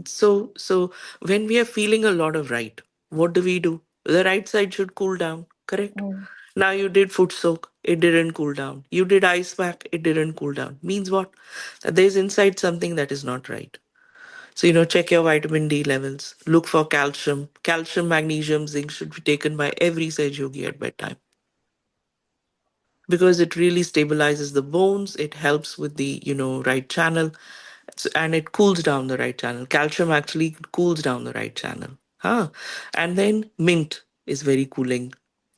so when we are feeling a lot of right, what do? The right side should cool down, correct? Mm. Now you did foot soak, it didn't cool down. You did ice pack, it didn't cool down. Means what? That there's inside something that is not right. So, check your vitamin D levels. Look for calcium. Calcium, magnesium, zinc should be taken by every Saj yogi at bedtime because it really stabilizes the bones. It helps with the right channel. And it cools down the right channel. Calcium actually cools down the right channel. And then mint is very cooling.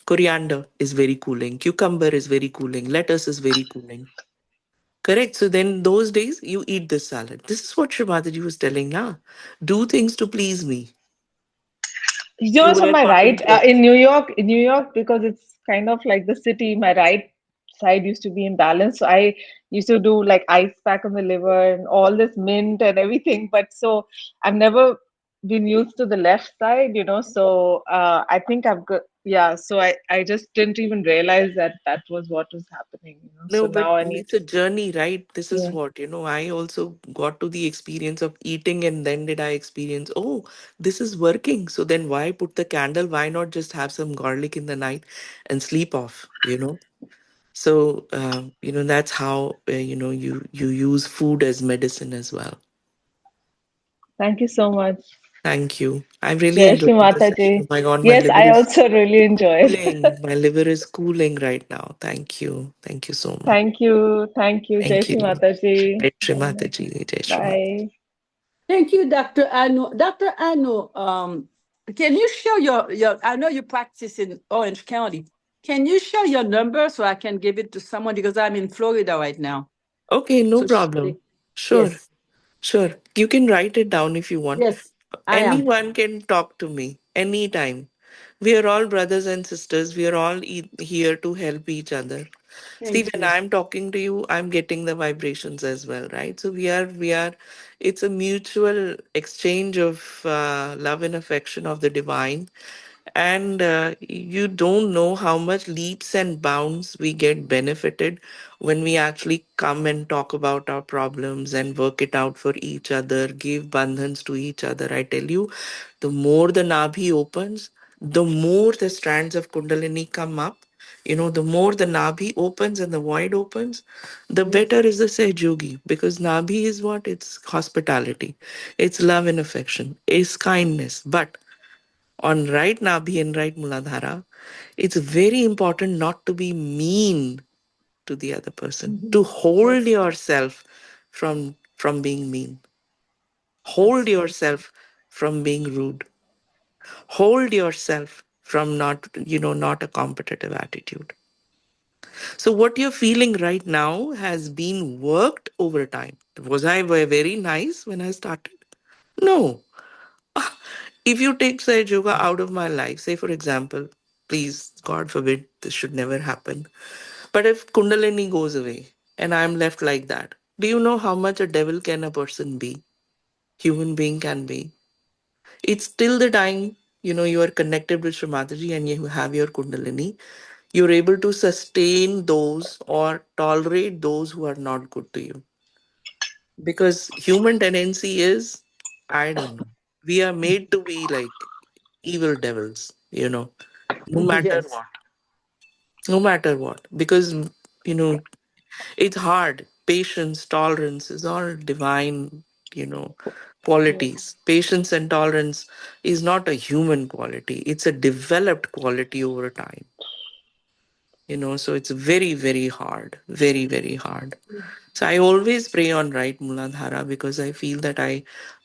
Coriander is very cooling. Cucumber is very cooling. Lettuce is very cooling. Correct. So then those days you eat this salad. This is what Shrimataji was telling now. Do things to please me. Yours You on were my right, contemplating. In New York, because it's kind of like the city, my right side used to be imbalanced. So I used to do like ice pack on the liver and all this mint and everything. But so I've never been used to the left side, So I think I've got, yeah. So I just didn't even realize that that was what was happening. So No, but now I need it's to, a journey, right? This is yeah. what, I also got to the experience of eating, and then did I experience, oh, this is working. So then why put the candle? Why not just have some garlic in the night and sleep off? So, that's how, you use food as medicine as well. Thank you so much. Thank you. I really Jai Shri enjoyed the session. Oh Mataji. my God, my Yes, liver I is also really enjoyed. cooling. My liver is cooling right now. Thank you. Thank you so much. Thank you. Thank you. Jai Thank Shri you. Mataji. Jai Shri Mataji. Jai Shri Mataji. Bye. Thank you, Dr. Anu. Dr. Anu, can you share your, I know you practice in Orange County. Can you share your number so I can give it to someone because I'm in Florida right now? Okay, no So, problem. Sure, yes, sure. You can write it down if you want. yes, I am. Anyone can talk to me anytime. We are all brothers and sisters. We are all here to help each other. See, Thank when you. I'm talking to you, I'm getting the vibrations as well, right? So it's a mutual exchange of love and affection of the divine. And you don't know how much leaps and bounds we get benefited when we actually come and talk about our problems and work it out for each other, give bandhans to each other. I tell you, the more the Nabhi opens, the more the strands of Kundalini come up. The more the Nabhi opens and the void opens, the Yes. better is the Sehjogi. Because Nabhi is what? It's hospitality, it's love and affection, it's kindness. But on right Nabhi and right Muladhara, it's very important not to be mean to the other person, to hold Yes. yourself from being mean, hold That's true. yourself from being rude, hold yourself from not a competitive attitude. So what you're feeling right now has been worked over time. Was I very nice when I started? No. If you take Sahaj Yoga out of my life, say for example, please, God forbid, this should never happen. But if Kundalini goes away and I'm left like that, do you know how much a devil can a person be? Human being can be. It's till the time you are connected with Srimataji and you have your Kundalini, you're able to sustain those or tolerate those who are not good to you. Because human tendency is, I don't know, we are made to be like evil devils, no matter Yes. what. No matter what. Because, you know, it's hard. Patience, tolerance is all divine, you know, qualities. Patience and tolerance is not a human quality, it's a developed quality over time. So it's very, very hard. Very, very hard. So I always pray on right Muladhara because I feel that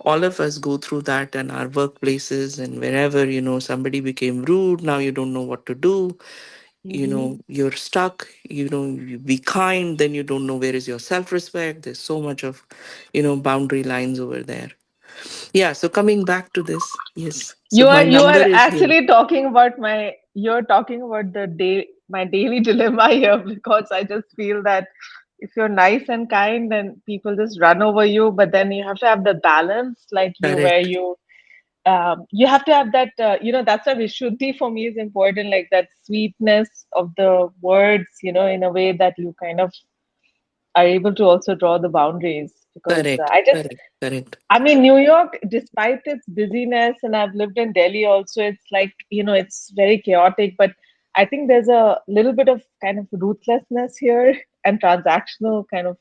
all of us go through that in our workplaces and wherever, somebody became rude, now you don't know what to do. You're stuck, you be kind, then you don't know where is your self-respect. There's so much of, boundary lines over there. Yeah, so coming back to this, yes. So my You number are is here. actually talking about you're talking about my daily dilemma here, because I just feel that if you're nice and kind, then people just run over you, but then you have to have the balance, like where Correct. you have to have that, that's why Vishuddhi for me is important, like that sweetness of the words, in a way that you kind of are able to also draw the boundaries, because Correct. I just Correct. Correct. I mean, New York, despite its busyness, and I've lived in Delhi also, it's like, it's very chaotic. But I think there's a little bit of kind of ruthlessness here and transactional kind of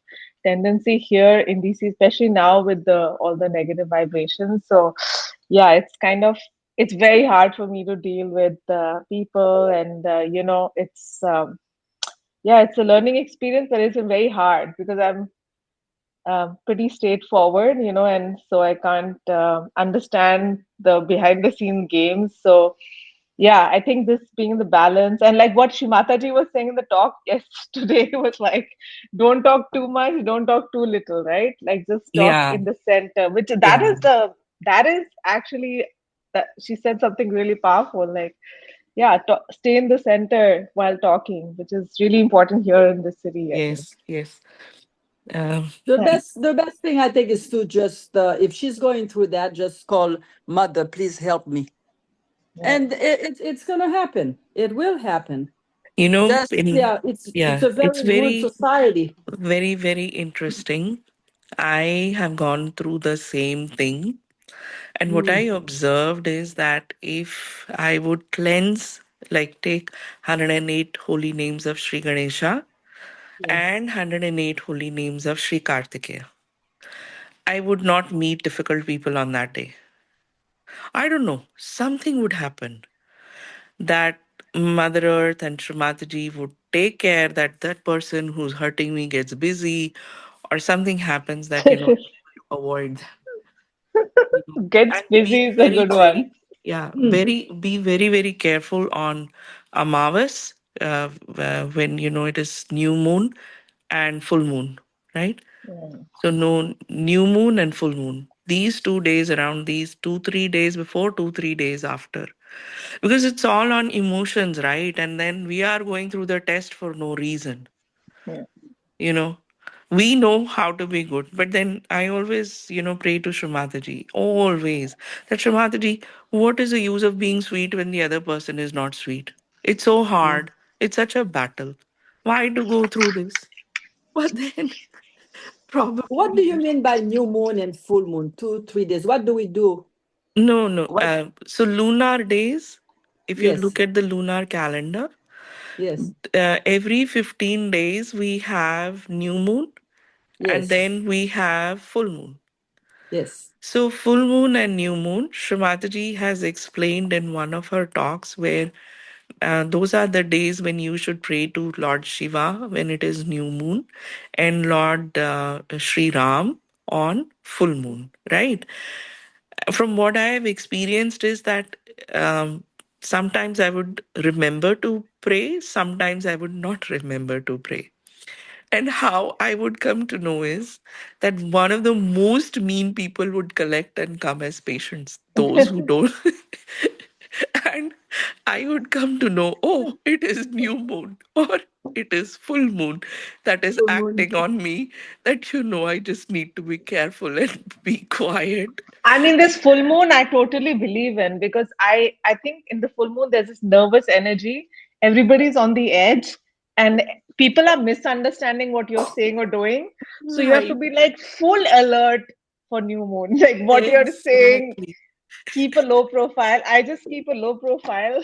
tendency here in DC, especially now with all the negative vibrations. So, yeah, it's very hard for me to deal with people. And, it's a learning experience, but it's very hard because I'm pretty straightforward, and so I can't understand the behind the scene games. So, yeah, I think this being the balance, and like what Shimataji was saying in the talk yesterday was like, don't talk too much, don't talk too little, right? Like just talk Yeah. in the center, which Yeah. that is actually that she said something really powerful, like, yeah, stay in the center while talking, which is really important here in the city, I think. Yes. Yes. Um, The best thing I think is to just if she's going through that, just call mother, please help me. Yeah. And it's gonna happen. It will happen. Just in yeah, it's yeah, a it's very rude very, society. very, very interesting. I have gone through the same thing. And what I Mm, observed is that if I would cleanse, like take 108 holy names of Sri Ganesha yes. and 108 holy names of Sri Kartikeya, I would not meet difficult people on that day. I don't know, something would happen that Mother Earth and Shrimataji would take care that that person who's hurting me gets busy or something happens that, avoid Gets and be busy is a very, good very, one. yeah, Mm. be very, very careful on Amavas, when, it is new moon and full moon, right? Yeah. So, no new moon and full moon. These 2 days, around these 2, 3 days before, 2, 3 days after. Because it's all on emotions, right? And then we are going through the test for no reason, Yeah. you know We know how to be good, but then I always, pray to Shrimataji, always. That Shrimataji, what is the use of being sweet when the other person is not sweet? It's so hard. It's such a battle. Why to go through this? But then What do you probably mean by new moon and full moon? 2, 3 days. What do we do? no, no. What? So lunar days, if you Yes. look at the lunar calendar, Yes. every 15 days we have new moon and Yes. then we have full moon. Yes. So, full moon and new moon, Srimataji has explained in one of her talks where those are the days when you should pray to Lord Shiva when it is new moon and Lord Sri Ram on full moon, right? From what I have experienced is that sometimes I would remember to pray, sometimes I would not remember to pray. And how I would come to know is that one of the most mean people would collect and come as patients, those who don't. And I would come to know, oh, it is new moon or it is full moon that is Full moon. acting on me, that, I just need to be careful and be quiet. I mean, this full moon, I totally believe in because I think in the full moon there's this nervous energy. Everybody's on the edge, and people are misunderstanding what you're saying or doing. So you have to Right. be like full alert for new moon. Like what you're saying, Exactly. keep a low profile. I just keep a low profile,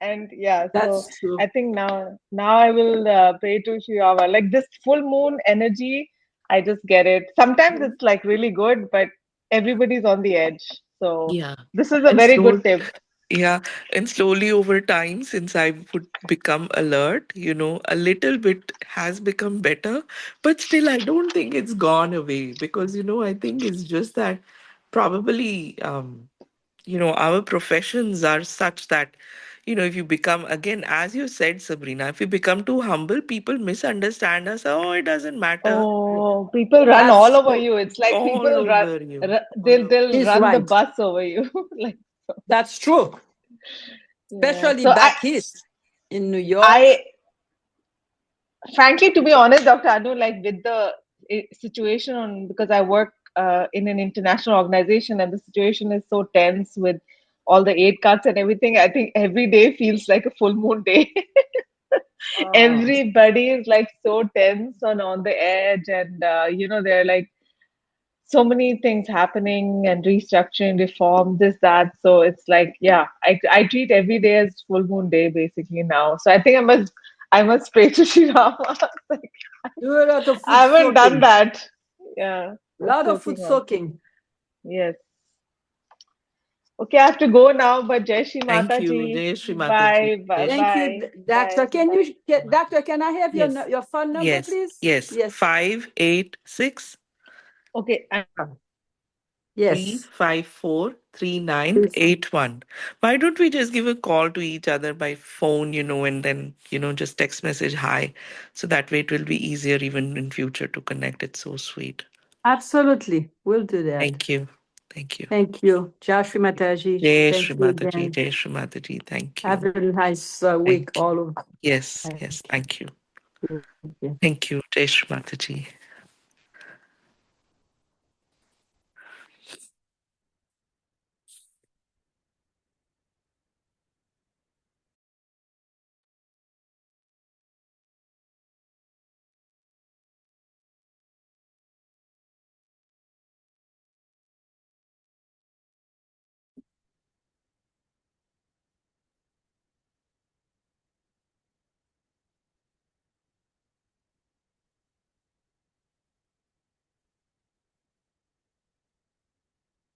and yeah. So That's true. I think now I will pray to Shiva. Like this full moon energy, I just get it. Sometimes it's like really good, but everybody's on the edge. So Yeah. this is a And very good slowly, tip. yeah. And slowly over time, since I would become alert, a little bit has become better, but still, I don't think it's gone away because, I think it's just that probably, our professions are such that, if you become, again, as you said, Sabrina, if you become too humble, people misunderstand us. Oh, it doesn't matter. Oh, people run all That's over true. you. It's like All people run, over you. they'll He's run the right. bus over you. Like so, That's true. yeah. Especially So back east in New York. I frankly, to be honest, Dr. Anu, like with the situation on because I work in an international organization and the situation is so tense with all the aid cuts and everything. I think every day feels like a full moon day. Oh, Everybody is like so tense and on the edge, and there are like so many things happening and restructuring, reform, this, that. So it's like, yeah, I treat every day as full moon day basically now. So I think I must pray to Sri Rama. Like, do a lot of food I haven't done soaking. that. Yeah, A food lot of food soaking also. soaking. Yes. Okay, I have to go now, but Jai Shri Thank Mata you. Ji. Jai Shri Mataji. Bye, bye, Jai Shri Thank you, bye, doctor. bye. Doctor, can I have your Yes. your phone number, Yes. please? Yes. Yes. 586 Okay, 354 three nine Yes. eight one. Why don't we just give a call to each other by phone, and then, just text message hi. So that way it will be easier even in future to connect. It's so sweet. Absolutely. We'll do that. Thank you. Thank you. Thank you. Josh Mataji. Jai Thank Shri you Mataji. again. Jai Shri Mataji. Thank Have you. a nice week Thank you. all over. Yes. Thank Yes. Thank you. you. Thank you. Jai Shri Mataji.